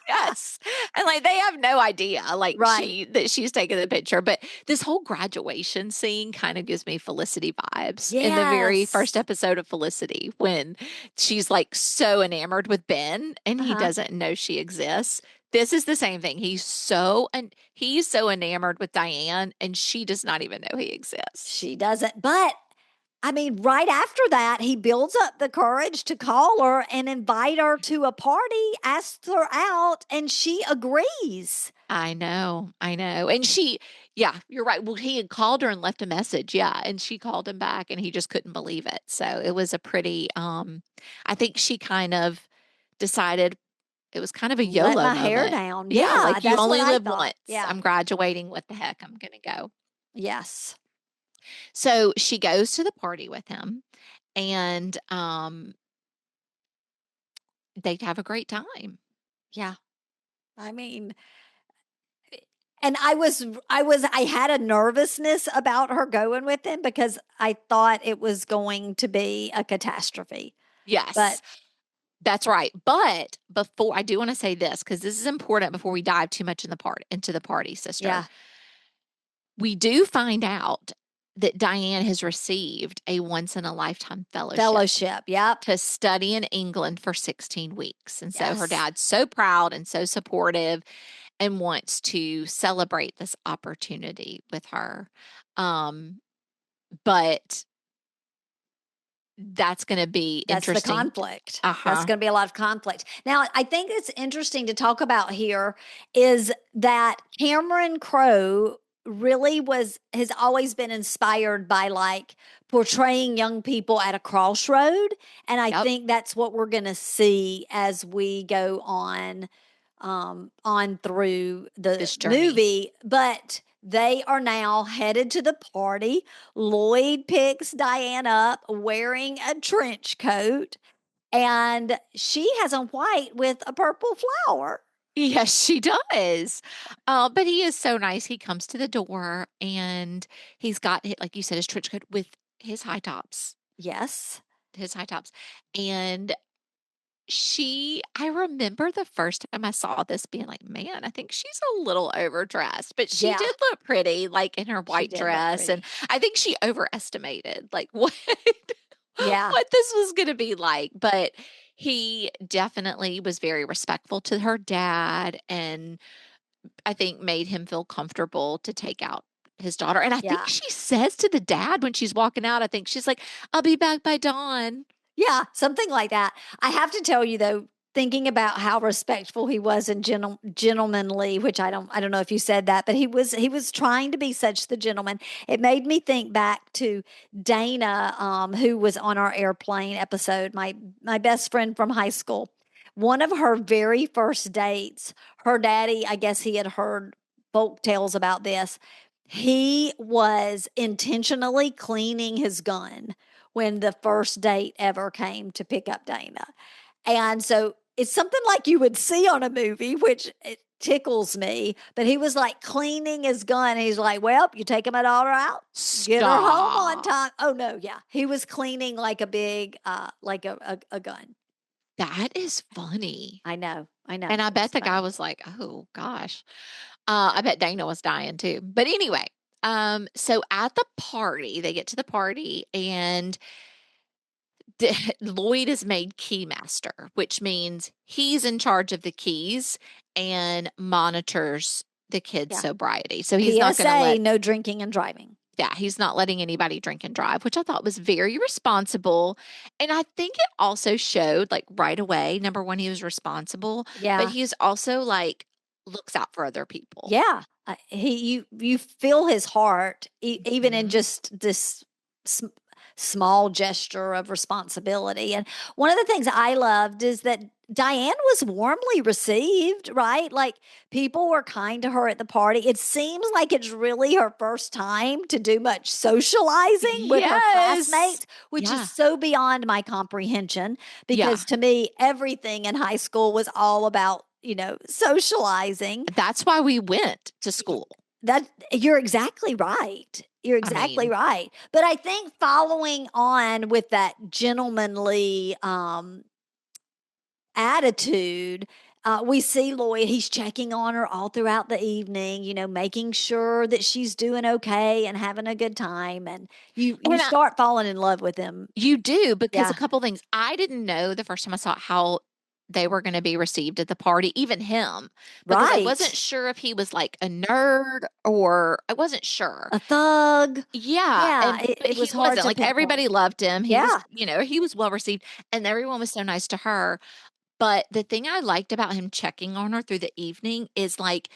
Yes. And like they have no idea like Right. she's taking the picture. But this whole graduation scene kind of gives me Felicity vibes in the very first Yes. episode of Felicity when she's like so enamored with Ben and he Uh-huh. doesn't know she exists. This is the same thing. He's so enamored with Diane and she does not even know he exists. She doesn't. But I mean, right after that, he builds up the courage to call her and invite her to a party, asks her out, and she agrees. I know, I know. And yeah, you're right. Well, he had called her and left a message. Yeah. And she called him back and he just couldn't believe it. So it was a pretty, I think she kind of decided it was kind of a Let YOLO my hair moment. down. Yeah. Yeah, Like you that's what only I live thought. once. Yeah. I'm graduating. What the heck? I'm going to go. Yes. So she goes to the party with him and, they have a great time. Yeah. I mean, and I had a nervousness about her going with him because I thought it was going to be a catastrophe. But Yes. That's right. But before I do want to say this, because this is important before we dive too much into the party, sister. yeah, We do find out that Diane has received a once in a lifetime fellowship fellowship. Yep. to study in England for 16 weeks. And so her Yes. dad's so proud and so supportive and wants to celebrate this opportunity with her. Um, but that's going to be That's the interesting. conflict. That's Uh-huh. going to be a lot of conflict. Now, I think it's interesting to talk about here is that Cameron Crowe really has always been inspired by like portraying young people at a crossroad, and I Yep. think that's what we're going to see as we go on through the This journey. movie. But they are now headed to the party. Lloyd picks Diane up wearing a trench coat, and she has on white with a purple flower. Yes, she does. But he is so nice. He comes to the door and he's got, like you said, his trench coat with his high tops, Yes. his high tops. And I remember the first time I saw this being like, man, I think she's a little overdressed, but she Yeah, did look pretty, like in her she white did look dress. And pretty. I think she overestimated like Yeah, what this was going to be like. But he definitely was very respectful to her dad and I think made him feel comfortable to take out his daughter. And I think yeah. she says to the dad when she's walking out, I think she's like, "I'll be back by dawn." Yeah, something like that. I have to tell you though, thinking about how respectful he was and gentlemanly, which I don't know if you said that, but he was trying to be such the gentleman. It made me think back to Dana, who was on our airplane episode, my best friend from high school. One of her very first dates, her daddy, I guess he had heard folk tales about this. He was intentionally cleaning his gun when the first date ever came to pick up Dana. And so it's something like you would see on a movie, which it tickles me. But he was like cleaning his gun. He's like, well, you take my daughter out, get her home on Stop. time. Oh, no. Yeah. He was cleaning like a big, like a gun. That is funny. I know. I know. And I bet It's the guy funny. was like, "Oh gosh." I bet Dana was dying too. But anyway, so at the party, they get to the party and Lloyd is made keymaster, which means he's in charge of the keys and monitors the kids' Yeah. sobriety. So he's not going to PSA, let no drinking and driving. Yeah, he's not letting anybody drink and drive, which I thought was very responsible. And I think it also showed like right away, number one, he was responsible, but Yeah. he's also like looks out for other people. Yeah. You feel his heart even in Mhm. just this sm- small gesture of responsibility. And one of the things I loved is that Diane was warmly received, right? Like people were kind to her at the party. It seems like it's really her first time to do much socializing with her Yes. classmates, which is Yeah. so beyond my comprehension Yeah. because to me, everything in high school was all about, socializing. That's why we went to school. That you're exactly right. You're I exactly mean, right. But I think following on with that gentlemanly attitude, we see Lloyd, he's checking on her all throughout the evening, making sure that she's doing okay and having a good time. And you and start falling in love with him. you do, because a Yeah. couple things I didn't know the first time I saw it, how they were going to be received at the party, even him, because I wasn't Right. sure if he was like a nerd or I wasn't sure. A thug. Yeah, Yeah. and It, but it he was hard wasn't to like pinpoint. everybody loved him. He was, Yeah. he was well received and everyone was so nice to her. But the thing I liked about him checking on her through the evening is like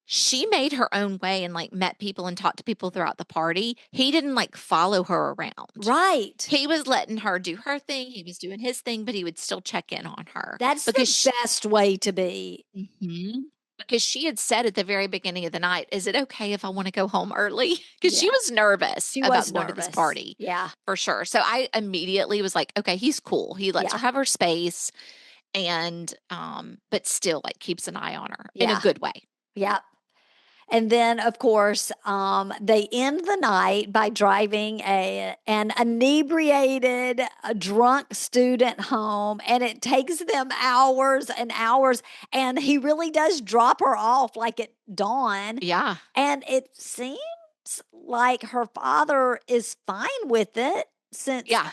she made her own way and like met people and talked to people throughout the party. He didn't like follow her around. Right. He was letting her do her thing. He was doing his thing, but he would still check in on her That's because the best way to be. Mhm. Because she had said at the very beginning of the night, "Is it okay if I want to go home early?" Because she Yeah. was nervous She was about going to this nervous. party Yeah. for sure. So I immediately was like, "Okay, he's cool. He lets her Yeah. have her space and but still like keeps an eye on her in a Yeah. good way." Yeah. And then, of course, they end the night by driving an inebriated, drunk student home, and it takes them hours and hours. And he really does drop her off like at dawn, Yeah. and it seems like her father is fine with it since, Yeah.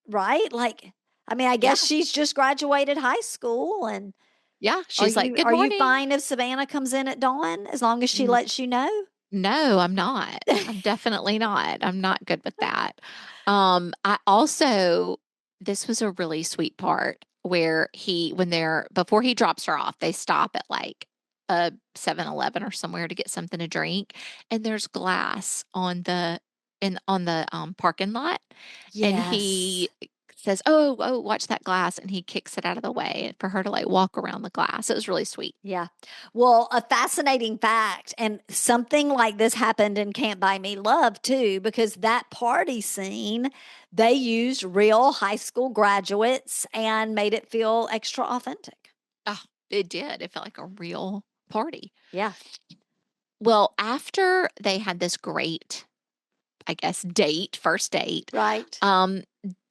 right? Like, I mean, I Yeah. guess she's just graduated high school, and Yeah. are She's like, you "Good are you morning." fine if Savannah comes in at dawn as long as she N- lets you know? No, I'm not. I'm definitely not. I'm not good with that. I also this was a really sweet part where when they're before he drops her off, they stop at like a 7-Eleven or somewhere to get something to drink, and there's glass on the parking lot, and Yes. he says, "Oh, oh, watch that glass," and he kicks it out of the way for her to like walk around the glass. It was really sweet. Yeah. Well, a fascinating fact, and something like this happened in Can't Buy Me Love too, because that party scene, they used real high school graduates and made it feel extra authentic. Oh, it did. It felt like a real party. Yeah. Well, after they had this great, I guess, first date, Right. um,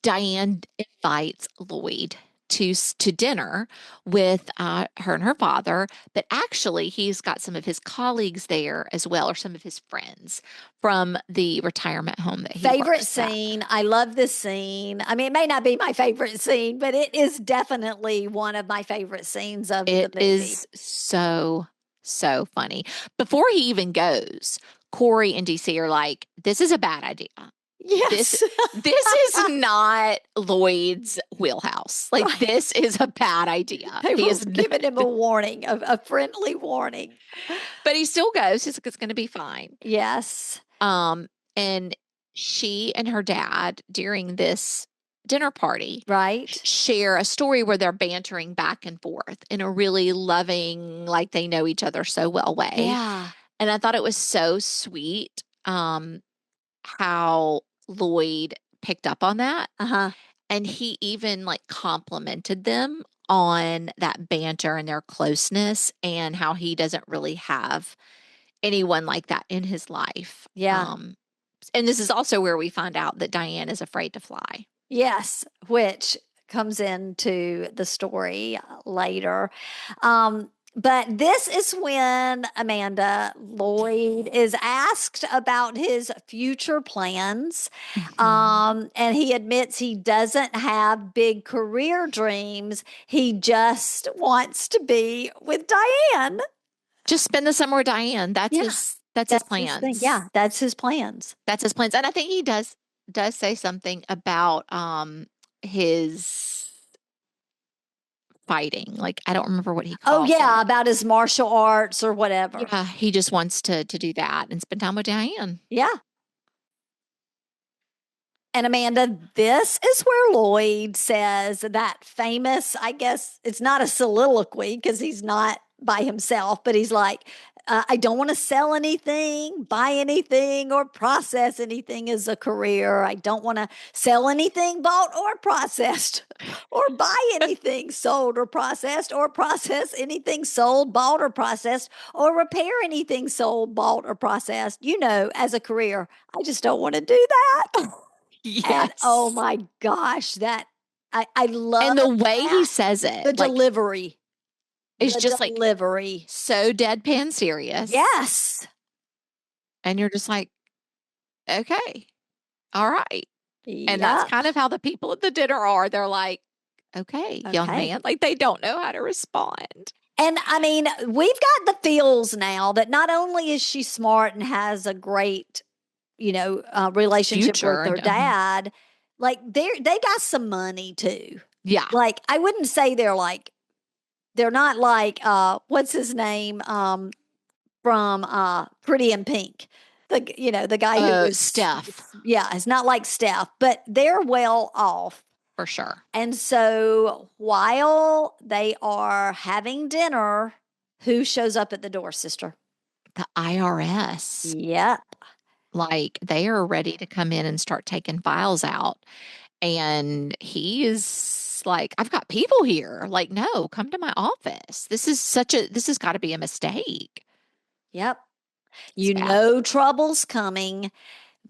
Diane invites Lloyd to dinner with her and her father, but actually he's got some of his colleagues there as well, or some of his friends from the retirement home that he Favorite works at. scene. I love this scene. I mean, it may not be my favorite scene, but it is definitely one of my favorite scenes of the It movie. is so, so funny. Before he even goes, Corey and DC are like, "This is a bad idea. This Yes. this is not Lloyd's wheelhouse. Like Right. this is a bad idea." They He were is not, giving him a warning, a friendly warning. but he still goes. He's like, "It's going to be fine." Yes. Um, and she and her dad during this dinner party Right. share a story where they're bantering back and forth in a really loving, like they know each other so well way. Yeah. And I thought it was so sweet, how Lloyd picked up on that. Uh-huh. And he even like complimented them on that banter and their closeness and how he doesn't really have anyone like that in his life. Yeah. And this is also where we find out that Diane is afraid to fly. Yes, which comes into the story later. But this is when Amanda Lloyd is asked about his future plans. Mhm. And he admits he doesn't have big career dreams. He just wants to be with Diane. Just spend the summer with Diane. That's Yeah. That's his That's his thing. plans. Yeah, that's his plans. That's his plans. And I think he does say something about his fighting. Like I don't remember what he Oh calls yeah, it. about his martial arts or whatever. Yeah, he just wants to do that and spend time with Diane. Yeah. And Amanda, this is where Lloyd says that famous, I guess it's not a soliloquy because he's not by himself, but he's like, I don't want to sell anything, buy anything, or process anything as a career. I don't want to sell anything bought or processed, or buy anything sold or process anything sold, bought, or processed, or repair anything sold, bought, or processed. As a career, I just don't want to do that. And oh Yes. my gosh, I love And the way he that. says it, The like, delivery. is The just like delivery. so deadpan serious. Yes. And you're just like, okay, all right. And that's Yep. kind of how the people at the dinner are. They're like, okay, young Okay. man. Like they don't know how to respond. And I mean, we've got the feels now that not only is she smart and has a great, relationship with Future her and dad, like they got some money too. yeah. Like I wouldn't say they're not like what's his name from Pretty in Pink. The guy who was, Steph, yeah, it's not like Steph, but they're well off. for sure. And so while they are having dinner, who shows up at the door, sister? The IRS, Yep. like they are ready to come in and start taking files out. And he is like, I've got people here. Like, no, come to my office. This has got to be a mistake. Yep. It's You bad. know trouble's coming.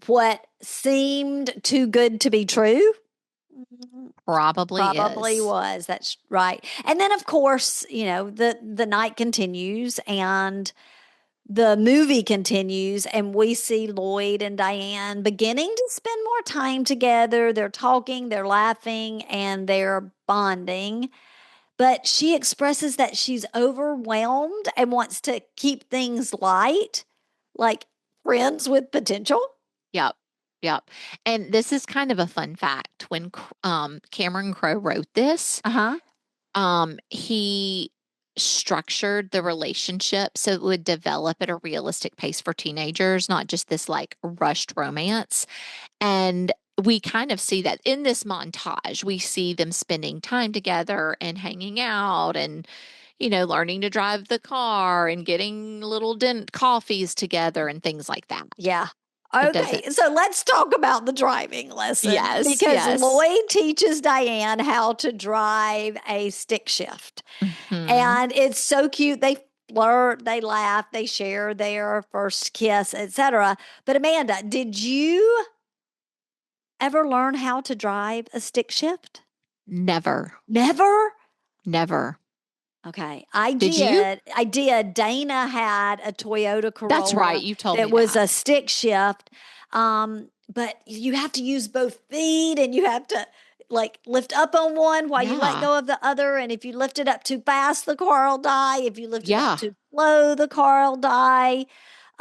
What seemed too good to be true Probably probably is. was. That's right. And then of course, the night continues and the movie continues, and we see Lloyd and Diane beginning to spend more time together. They're talking, they're laughing, and they're bonding. But she expresses that she's overwhelmed and wants to keep things light, like friends with potential. Yep. Yep. And this is kind of a fun fact. When Cameron Crowe wrote this, Uh huh. he structured the relationship so it would develop at a realistic pace for teenagers, not just this like rushed romance. And we kind of see that in this montage. We see them spending time together and hanging out and, learning to drive the car and getting little coffees together and things like that. Yeah. It doesn't. Okay, so let's talk about the driving lesson Yes, because yes. Lloyd teaches Diane how to drive a stick shift. Hmm. And it's so cute. They flirt, they laugh, they share their first kiss, etc. But Amanda, did you ever learn how to drive a stick shift? Never, Never? never. Okay, I Did you? did. I did. Dana had a Toyota That's right. Corolla You told that me was that. a stick shift. But you have to use both feet and you have to like lift up on one while you let Yeah. go of the other. And if you lift it up too fast, the car will die. If you lift it up Yeah. too slow, the car will die.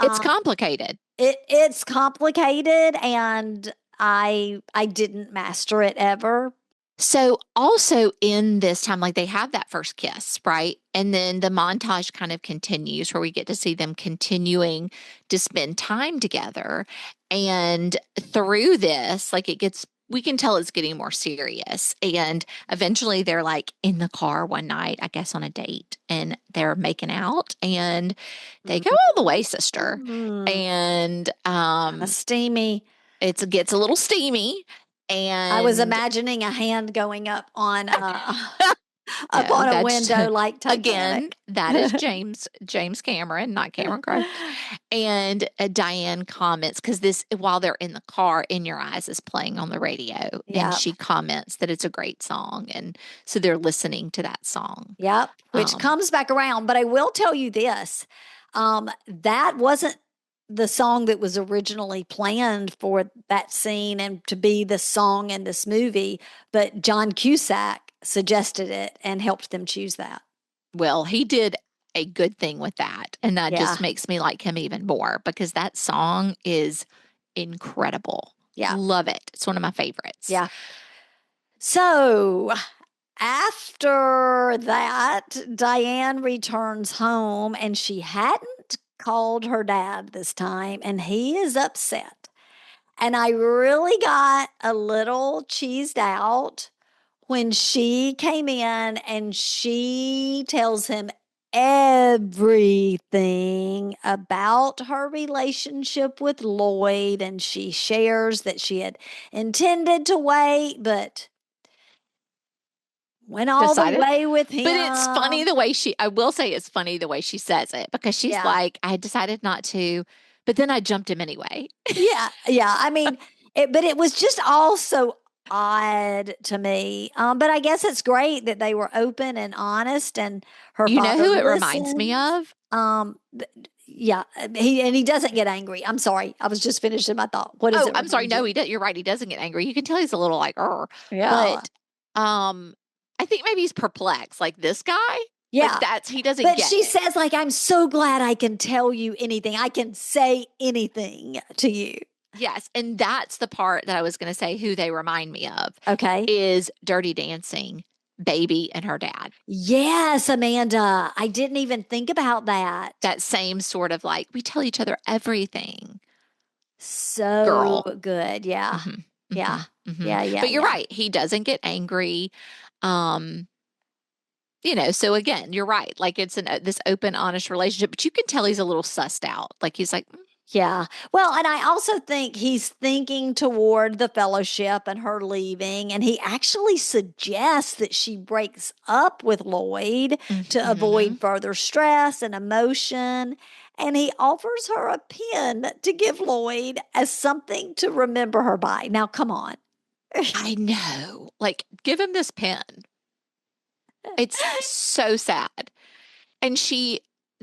It's Um, complicated. it's complicated, and I didn't master it ever. So, also in this time, like they have that first kiss, right? And then the montage kind of continues where we get to see them continuing to spend time together. And through this, like we can tell it's getting more serious. And eventually they're like in the car one night, I guess on a date, and they're making out and they go all the way, sister. Mm, And kind of steamy. it gets a little steamy. I was And imagining a hand going up on up no, on a that's window like again, Titanic. that is James Cameron, not Cameron Crowe. And Diane comments because this while they're in the car, In Your Eyes is playing on the radio, and Yep. she comments that it's a great song, and so they're listening to that song. Yep. Which Um, comes back around. But I will tell you this that wasn't the song that was originally planned for that scene and to be the song in this movie, but John Cusack suggested it and helped them choose that. well, he did a good thing with that. And that Yeah. just makes me like him even more because that song is incredible. Yeah. Love it. It's one of my favorites. Yeah. So after that, Diane returns home and she hadn't called her dad this time, and he is upset. And I really got a little cheesed out when she came in and she tells him everything about her relationship with Lloyd. And she shares that she had intended to wait, but went all the Decided. way with But it's funny him. the way I will say it's funny the way she says it because she's Yeah. like, I decided not to, but then I jumped him anyway. Yeah. Yeah. I mean, but it was just all so odd to me. But I guess it's great that they were open and honest and her You know father who it reminds me listened. of? Yeah, he doesn't get angry. I'm sorry. I was just finishing my thought. What does Oh, it I'm sorry. remind No, you? he does. You're right. He doesn't get angry. You can tell he's a little like, Yeah. but um, I think maybe he's perplexed. Like this guy, like Yeah. he doesn't But get she it. says, like, I'm so glad I can tell you anything. I can say anything to you. Yes, and that's the part that I was going to say. Who they remind me of Okay. is Dirty Dancing, Baby, and her dad. Yes, Amanda. I didn't even think about that. That same sort of like we tell each other everything, So girl. good. Yeah. hmm Yeah. hmm hmm Yeah. Yeah. But you're Yeah. right. He doesn't get angry. Um, so again, you're right. Like it's this open, honest relationship, but you can tell he's a little sussed out. Like he's like, Yeah. Well, and I also think he's thinking toward the fellowship and her leaving. And he actually suggests that she breaks up with Lloyd to mm-hmm. avoid further stress and emotion. And he offers her a pen to give Lloyd as something to remember her by. Now, come on. I know. Like, give him this pen. It's so sad. And she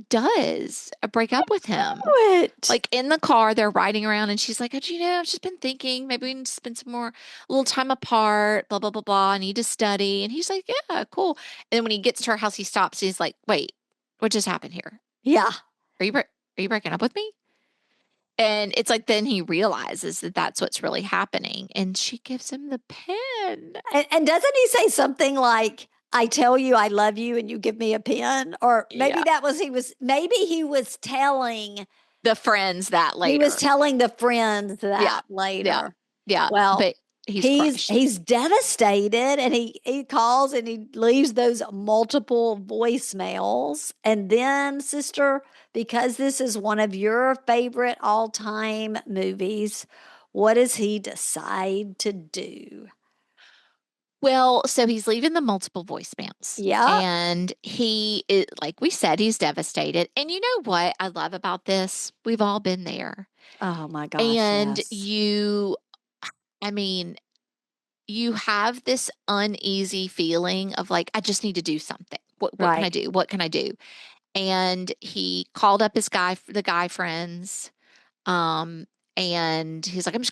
does break up with him. What? Like in the car, they're riding around, and she's like, "Oh, I've just been thinking maybe we need to spend some more a little time apart, blah, blah, blah, blah. I need to study." And he's like, "Yeah, cool." And then when he gets to her house, he stops. He's like, "Wait, what just happened here? Yeah. Are you breaking up with me?" And it's like then he realizes that that's what's really happening. And she gives him the pen. And doesn't he say something like, I tell you I love you and you give me a pen? Or maybe Yeah. maybe The friends that he was later. telling the friends Yeah. that Yeah. later. Yeah. Well, But he's crushed. he's devastated, and he calls and he leaves those multiple voicemails. And then, sister, because this is one of your favorite all-time movies, what does he decide to do? Well, so he's leaving the multiple voicemails. Yep. And he is, like we said, he's devastated. And you know what I love about this? We've all been there. Oh my gosh, And yes. I mean, you have this uneasy feeling of like, I just need to do something. What can I Right. do? What can I do? And he called up the guy friends. Um, and he's like, I'm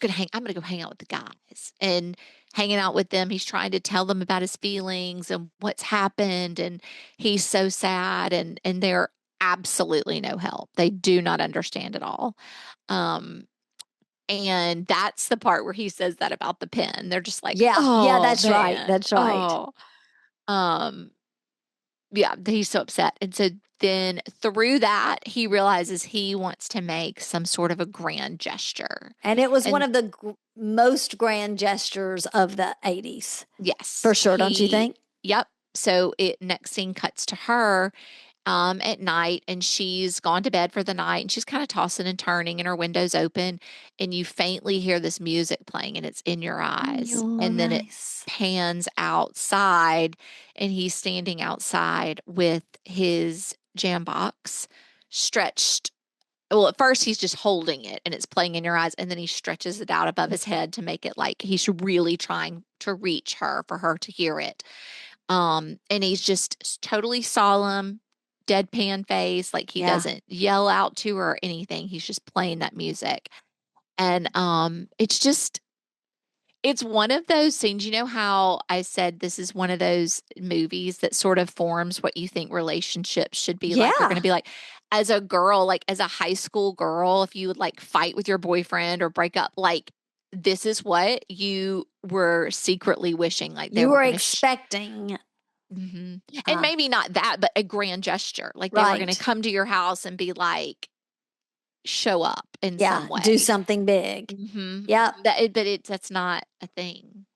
gonna go hang out with the guys. And hanging out with them, he's trying to tell them about his feelings and what's happened. And he's so sad and they're absolutely no help. They do not understand at all. Um, and that's the part where he says that about the pen. They're just like, Yeah. Yeah, oh that's right. man. That's right. Oh. Um, yeah, he's so upset. And so then through that, he realizes he wants to make some sort of a grand gesture. And it was one And of the most grand gestures of the 80s. yes, For sure, don't you think? yep. So it next scene cuts to her at night, and she's gone to bed for the night, and she's kind of tossing and turning, and her window's open, and you faintly hear this music playing, and it's in your eyes, Your and then it eyes. pans outside, and he's standing outside with his jam box stretched. Well, at first he's just holding it and it's playing in your eyes, and then he stretches it out above his head to make it like he's really trying to reach her for her to hear it. And he's just totally solemn, deadpan face, like he Yeah. doesn't yell out to her or anything. He's just playing that music. And It's one of those scenes. You know how I said this is one of those movies that sort of forms what you think relationships should be like, are going to Yeah. be like. As a girl, like as a high school girl, if you would like fight with your boyfriend or break up, like this is what you were secretly wishing like they You were were going to expecting, and uh, maybe not that, but a grand gesture. Like they were going to right. come to your house and be like, show up in some Yeah. Do way. something big. Mhm, Yep. mhm. That's not a thing.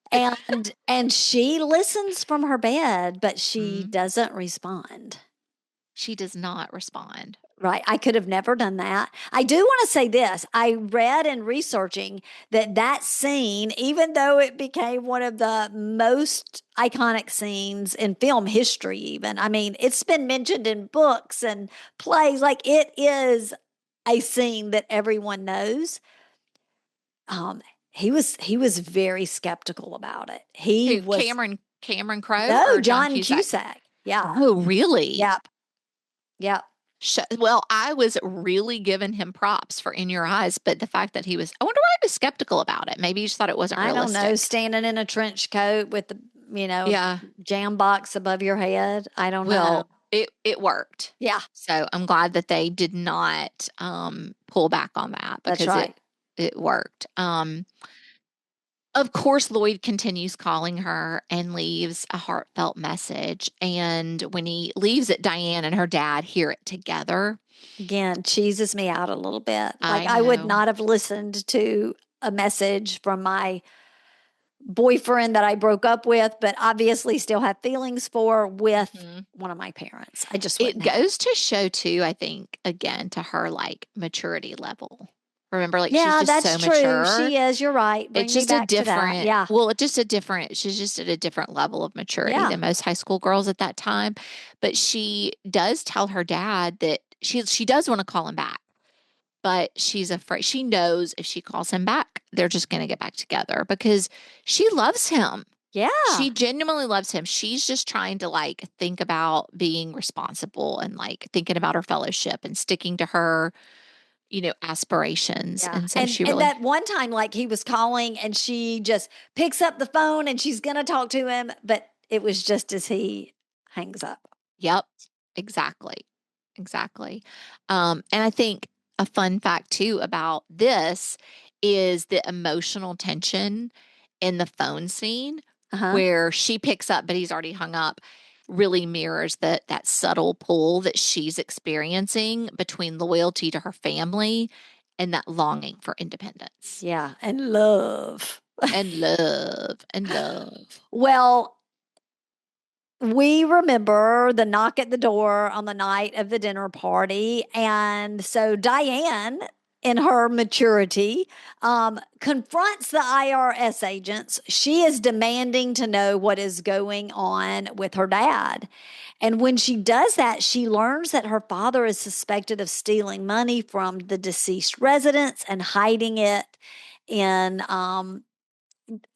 And she listens from her bed, but she Mhm. doesn't respond. She does not respond. Right. I could have never done that. I do want to say this. I read in researching that that scene, even though it became one of the most iconic scenes in film history, even, I mean, it's been mentioned in books and plays, like it is a scene that everyone knows. Um, he was very skeptical about it. He Who, was Cameron Crowe no or John John Cusack? Cusack. Yeah. Oh, really? Yep. Yep. Well, I was really giving him props for In Your Eyes, but the fact that I wonder why he was skeptical about it. Maybe he just thought it wasn't I don't know, realistic. standing in a trench coat with the, Yeah. jam box above your head. I don't know. Well, it worked. Yeah, So I'm glad that they did not pull back on that that's because right. it worked. Of course, Lloyd continues calling her and leaves a heartfelt message. And when he leaves it, Diane and her dad hear it together. Again, cheeses me out a little bit. Like I I would know. not have listened to a message from my boyfriend that I broke up with, but obviously still have feelings for with Mhm. one of my parents. I just It wouldn't have. goes to show too, I think, again, to her like maturity level. Remember, like she's Yeah, just that's so true. mature. She is. You're right. It's Bring me just a back to that. different, Yeah. well, it's just a different, she's just at a different level of maturity Yeah. than most high school girls at that time. But she does tell her dad that she does want to call him back, but she's afraid. She knows if she calls him back, they're just going to get back together because she loves him. Yeah. She genuinely loves him. She's just trying to like think about being responsible and like thinking about her fellowship and sticking to her, aspirations. Yeah. And so And she and really, that one time like he was calling and she just picks up the phone and she's going to talk to him, but it was just as he hangs up. yep, exactly. Exactly. And I think a fun fact too about this is the emotional tension in the phone scene Uh-huh. where she picks up, but he's already hung up, really mirrors that subtle pull that she's experiencing between loyalty to her family and that longing for independence Yeah, and love. and love and love. Well, we remember the knock at the door on the night of the dinner party. And so Diane, in her maturity, confronts the IRS agents. She is demanding to know what is going on with her dad. And when she does that, she learns that her father is suspected of stealing money from the deceased residents and hiding it in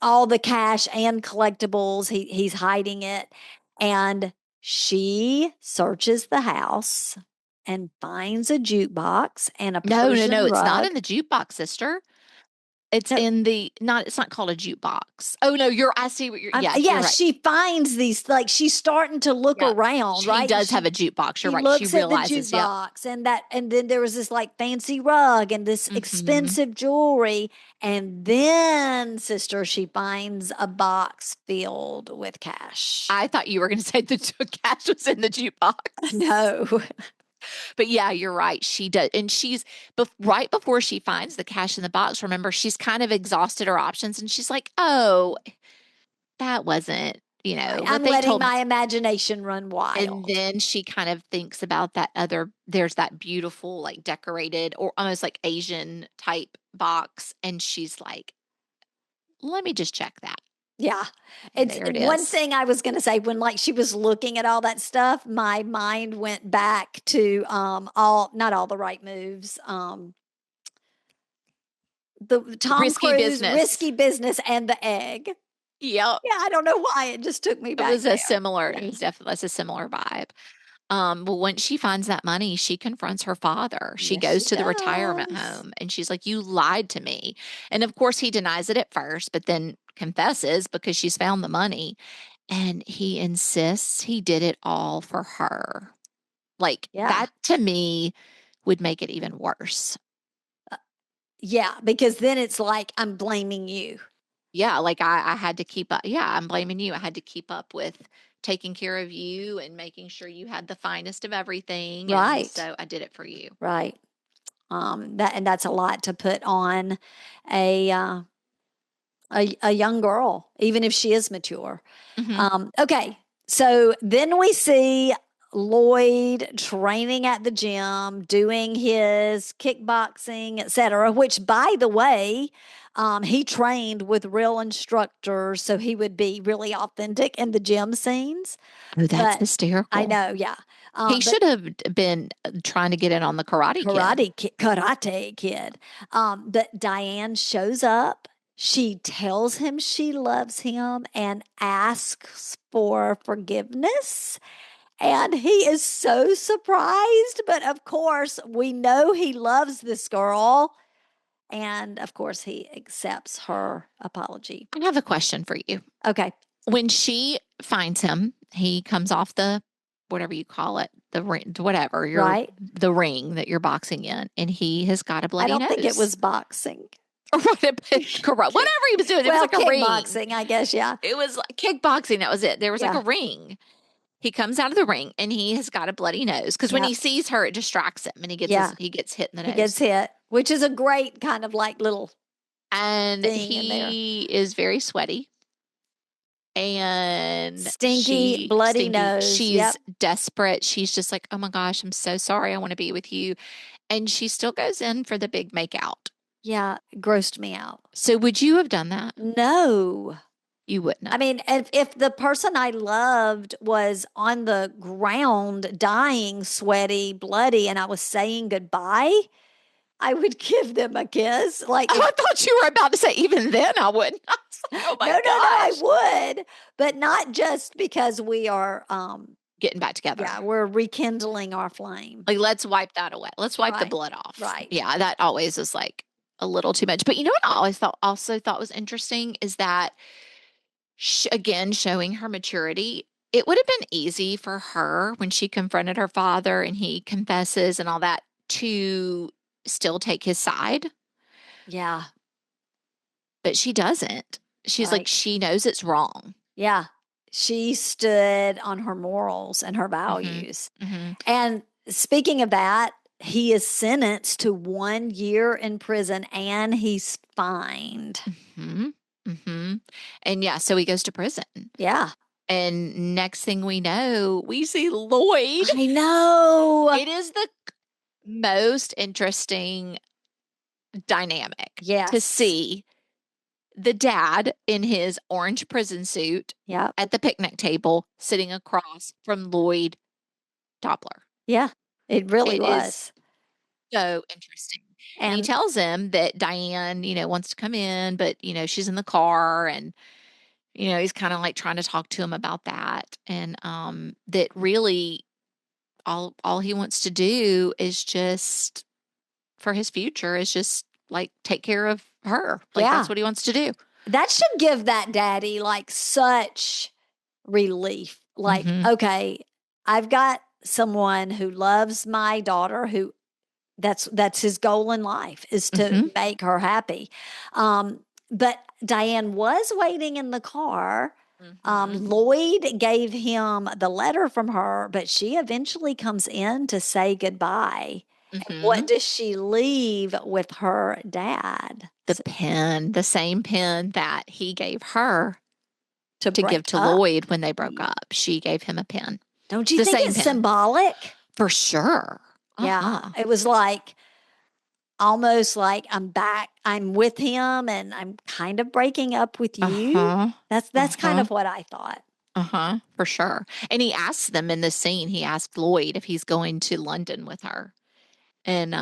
all the cash and collectibles. He's hiding it. And she searches the house and finds a jukebox and a No, no, no, Persian it's not in rug. the jukebox, sister. It's No, in the not it's not called a jukebox. Oh no, I see what you're yes, yeah, you're right. she finds these, like she's starting to look Yep. around, She right? And does have a jukebox. You're she right. She looks at the realizes, yep. jukebox and then there was this like fancy rug and this Hmm. expensive jewelry. And then, sister, she finds a box filled with cash. I thought you were going to say the cash was in the jukebox. No. But yeah, you're right. She does. And right before she finds the cash in the box, remember, she's kind of exhausted her options and she's like, oh, that wasn't, Right. what I'm they letting told me. my imagination run And wild. then she kind of thinks about there's that beautiful, like decorated or almost like Asian type box. And she's like, let me just check that. Yeah. And It's there it one is. thing I was going to say when like she was looking at all that stuff, my mind went back to all not all the right moves. The Tom Risky Cruise business. risky business and the egg. Yep. Yeah, I don't know why it just took me back there. It Yeah. was definitely that's a similar vibe. Well, once she finds that money, she confronts her father. She Yes, goes she to the retirement does. home and she's like, you lied to me. And of course, he denies it at first, but then confesses because she's found the money. And he insists he did it all for her. Like, Yeah. that to me would make it even worse. Yeah, because then it's like, I'm blaming you. Yeah, like I had to keep up. Yeah, I'm blaming you. I had to keep up with taking care of you and making sure you had the finest of everything. And Right. so I did it for you. Right. That's a lot to put on a a young girl, even if she is mature. Hmm. Okay, so then we see Lloyd training at the gym, doing his kickboxing, etc. Which, by the way, he trained with real instructors, so he would be really authentic in the gym scenes. Oh, that's But I hysterical. know, yeah. He But should have been trying to get in on the Karate Kid. karate kid. But Diane shows up. She tells him she loves him and asks for forgiveness. And he is so surprised. But of course, we know he loves this girl. And of course, he accepts her apology. I have a question for you. Okay. When she finds him, he comes off the whatever you call it, the ring, whatever, Right. the ring that you're boxing in, and he has got a I bloody don't think it nose. was boxing. Or whatever he was doing, it was Well, like a ring. kickboxing, I guess. Yeah. It was like kickboxing. That was it. There was like Yeah. a ring. He comes out of the ring and he has got a bloody nose because when Yeah. he sees her, it distracts him and Yeah. he gets hit in the He gets nose. hit, which is a great kind of like little And thing in there. he is very sweaty and Stinky, bloody nose. she's Yep. desperate. She's just like, oh my gosh, I'm so sorry. I want to be with you. And she still goes in for the big makeout. Yeah. Grossed me out. So would you have done that? No. You wouldn't I have. mean, if the person I loved was on the ground, dying, sweaty, bloody, and I was saying goodbye, I would give them a kiss. Like, Oh, I thought you were about to say, even then I wouldn't. I was like, oh my no, gosh. I would, but not just because we are, Getting back together. yeah, we're rekindling our flame. Like, let's wipe that away. Let's wipe the Right. blood off. Right. Yeah, that always is like a little too much. But you know what I also thought was interesting is that again, showing her maturity. It would have been easy for her when she confronted her father and he confesses and all that to still take his side, Yeah. but she doesn't. She's like, Right. she knows it's wrong. Yeah. She stood on her morals and her Hmm. values. Hmm. And speaking of that, he is sentenced to 1 year in prison and he's fined. Hmm. Hmm. And yeah, so he goes to prison. Yeah. And next thing we know, we see Lloyd. I know. It is the most interesting dynamic to Yes. see the dad in his orange prison suit Yeah. at the picnic table sitting across from Lloyd Dobler. Yeah. It really It is was. so interesting. And he And tells him that Diane, wants to come in, but, she's in the car and, he's kind of like trying to talk to him about that. And that really all he wants to do is just for his future is just like take care of her. Like yeah, that's what he wants to do. that should give that daddy like such relief. Like, Hmm. okay, I've got someone who loves my daughter who that's his goal in life is to Hmm. make her happy. But Diane was waiting in the car. Hmm. Lloyd gave him the letter from her, but she eventually comes in to say goodbye. And what Hmm. does she leave with her dad? The pen, the same pen that he gave her To to give break to up. Lloyd when they broke up. She gave him a pen. Don't you The think same it's pen. symbolic? For sure. Yeah. Uh-huh. It was like almost like I'm back, I'm with him and I'm kind of breaking up with you. Uh-huh. That's kind Uh-huh. of what I thought. Uh-huh. For sure. And he asks them in the scene, he asked Lloyd if he's going to London with her. And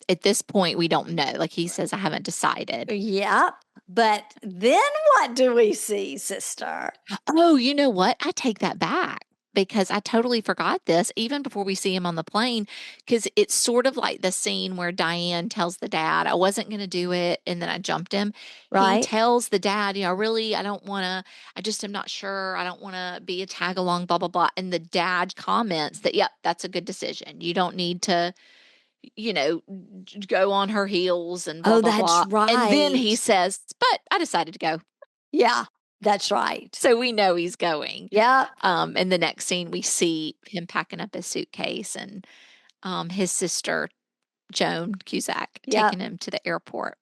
at this point we don't know. Like he says, I haven't decided. Yep. But then what do we see, sister? Oh, you know what? I take that back. because I totally forgot this even before we see him on the plane, because it's sort of like the scene where Diane tells the dad, I wasn't going to do it. And then I jumped him. He Right? tells the dad, really, I don't want to, I just am not sure. I don't want to be a tag along, blah, blah, blah. And the dad comments that, yep, that's a good decision. You don't need to, you know, go on her heels and blah, Oh, blah, that's blah. And then right. he says, but I decided to go. Yeah, that's right. So we know he's going. Yep. In the next scene, we see him packing up his suitcase and his sister, Joan Cusack, Yep. taking him to the airport.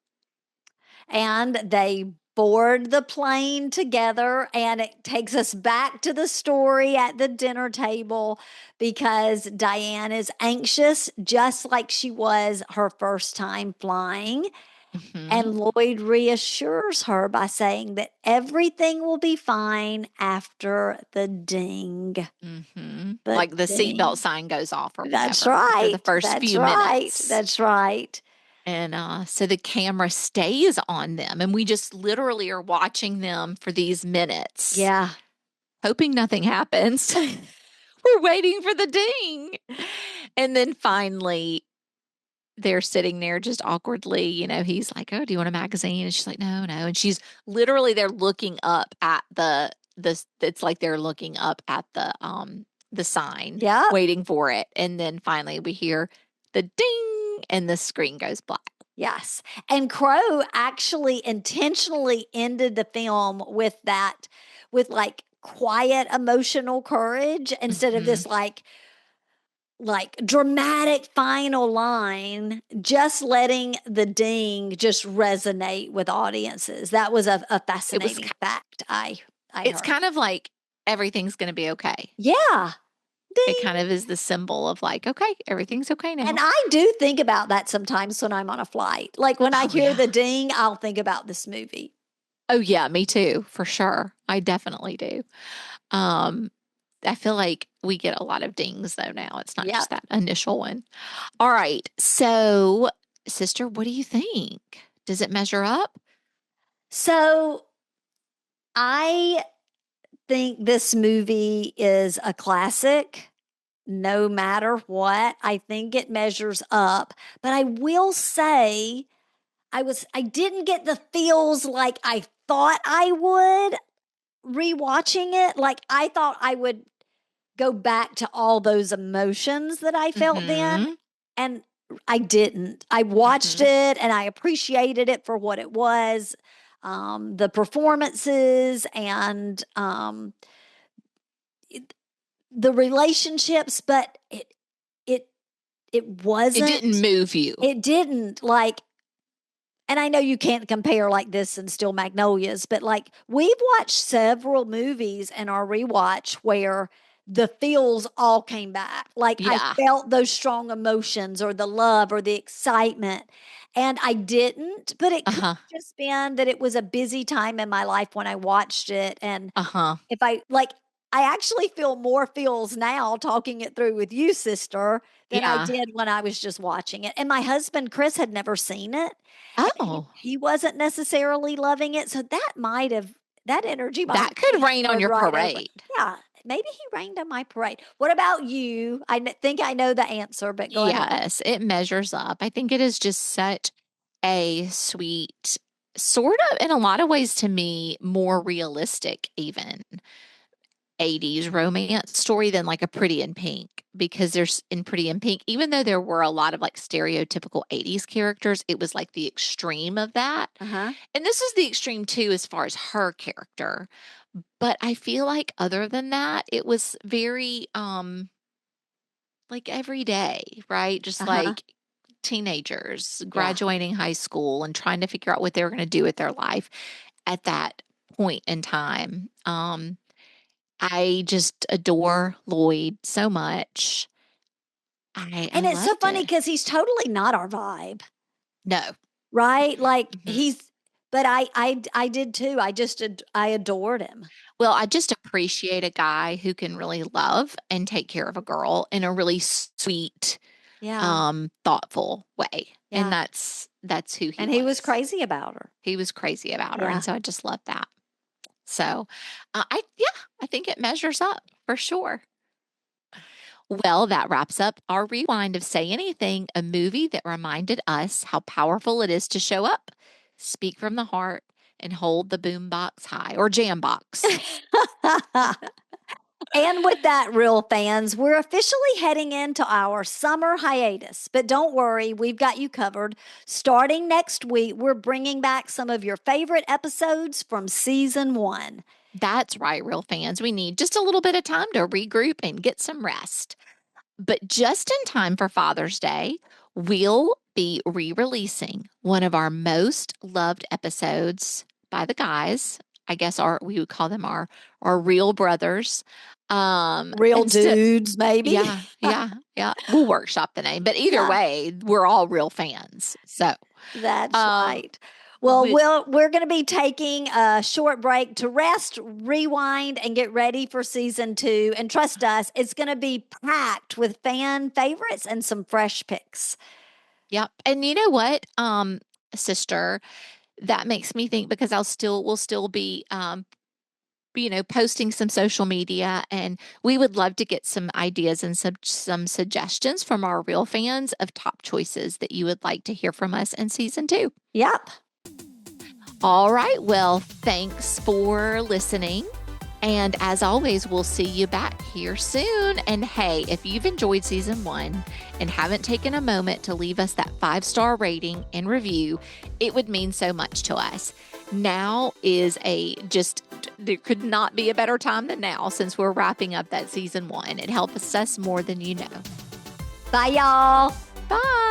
And they board the plane together, and it takes us back to the story at the dinner table because Diane is anxious, just like she was her first time flying. Mm-hmm. And Lloyd reassures her by saying that everything will be fine after the ding. Mm-hmm. The Like the seatbelt ding. sign goes off or That's whatever after the right. first That's few right. minutes. That's right. And so the camera stays on them, and we just literally are watching them for these minutes, Yeah. hoping nothing happens. We're waiting for the ding. And then finally, they're sitting there just awkwardly. He's like, oh, do you want a magazine? And she's like, no, no. And she's literally, they're looking up at it's like they're looking up at the sign, Yep. waiting for it. And then finally we hear the ding and the screen goes black. Yes. And Crow actually intentionally ended the film with that, with like quiet emotional courage instead of Mm-hmm. this like dramatic final line, just letting the ding just resonate with audiences. That was a It was, fascinating fact I it's heard. kind of like everything's going to be okay. Yeah. It Ding. kind of is the symbol of like, okay, everything's okay And now. I do think about that sometimes when I'm on a flight. Like when I Oh, hear yeah. the ding, I'll think about this movie. Oh, yeah, me too, for sure. I definitely do. Um, I feel like we get a lot of dings though now. It's not Yep. just that initial one. All right. So, sister, what do you think? Does it measure up? So I think this movie is a classic no matter what. I think it measures up, but I will say I didn't get the feels like I thought I would rewatching it. Like I thought I would go back to all those emotions that I felt then, Mm-hmm. and I didn't. I watched Mm-hmm. it and I appreciated it for what it was. The performances and the relationships, but it it It didn't wasn't. move you. It didn't like. And I know you can't compare like this and Still Magnolias, but like we've watched several movies in our rewatch where the feels all came back. Like I Yeah. felt those strong emotions or the love or the excitement. And I didn't, but it could Uh-huh. have just been that it was a busy time in my life when I watched it. And Uh-huh. if I like, I actually feel more feels now talking it through with you, sister, than I Yeah. did when I was just watching it. And my husband, Chris, had never seen it. And Oh, he wasn't necessarily loving it. So that energy might that have could rain on transferred your right over. parade. Yeah, maybe he rained on my parade. What about you? Think I know the answer, but go ahead. Yes, it measures up. I think it is just such a sweet, sort of, in a lot of ways to me, more realistic, even 80s romance story than like a Pretty in Pink. Because there's in Pretty in Pink, even though there were a lot of like stereotypical 80s characters, it was like the extreme of that. Uh huh. And this is the extreme too, as far as her character. But I feel like other than that, it was very like every day, right? Uh Just huh. like teenagers Yeah. graduating high school and trying to figure out what they were going to do with their life at that point in time. I just adore Lloyd so much. I And it's so loved funny it. because he's totally not our vibe, No. right? Like Mhm. but I did too. I adored him. Well, I just appreciate a guy who can really love and take care of a girl in a really sweet, Yeah. thoughtful way. And Yeah. that's who he And he was was. crazy about her. He was crazy about her. And Yeah. so I just love that. So, yeah, I think it measures up for sure. Well, that wraps up our rewind of Say Anything, a movie that reminded us how powerful it is to show up, speak from the heart, and hold the boombox high or jam box. And with that, real fans, we're officially heading into our summer hiatus. But don't worry, we've got you covered. Starting next week, we're bringing back some of your favorite episodes from season 1. That's right, real fans. We need just a little bit of time to regroup and get some rest. But just in time for Father's Day, we'll be re releasing one of our most loved episodes by the guys. I guess we would call them our real brothers. Real Instead, dudes, maybe. yeah. We'll workshop the name, but either Yeah. way, we're all real fans. So, That's um, right. Well, we, we're going to be taking a short break to rest, rewind, and get ready for season 2. And trust us, it's going to be packed with fan favorites and some fresh picks. yep. And you know what, sister, that makes me think because we'll still be posting some social media, and we would love to get some ideas and some suggestions from our real fans of top choices that you would like to hear from us in season 2. Yep. All right. Well, thanks for listening. And as always, we'll see you back here soon. And hey, if you've enjoyed season 1 and haven't taken a moment to leave us that 5-star rating and review, it would mean so much to us. Now is there could not be a better time than now since we're wrapping up that season 1. It helps us more than you know. Bye, y'all. Bye.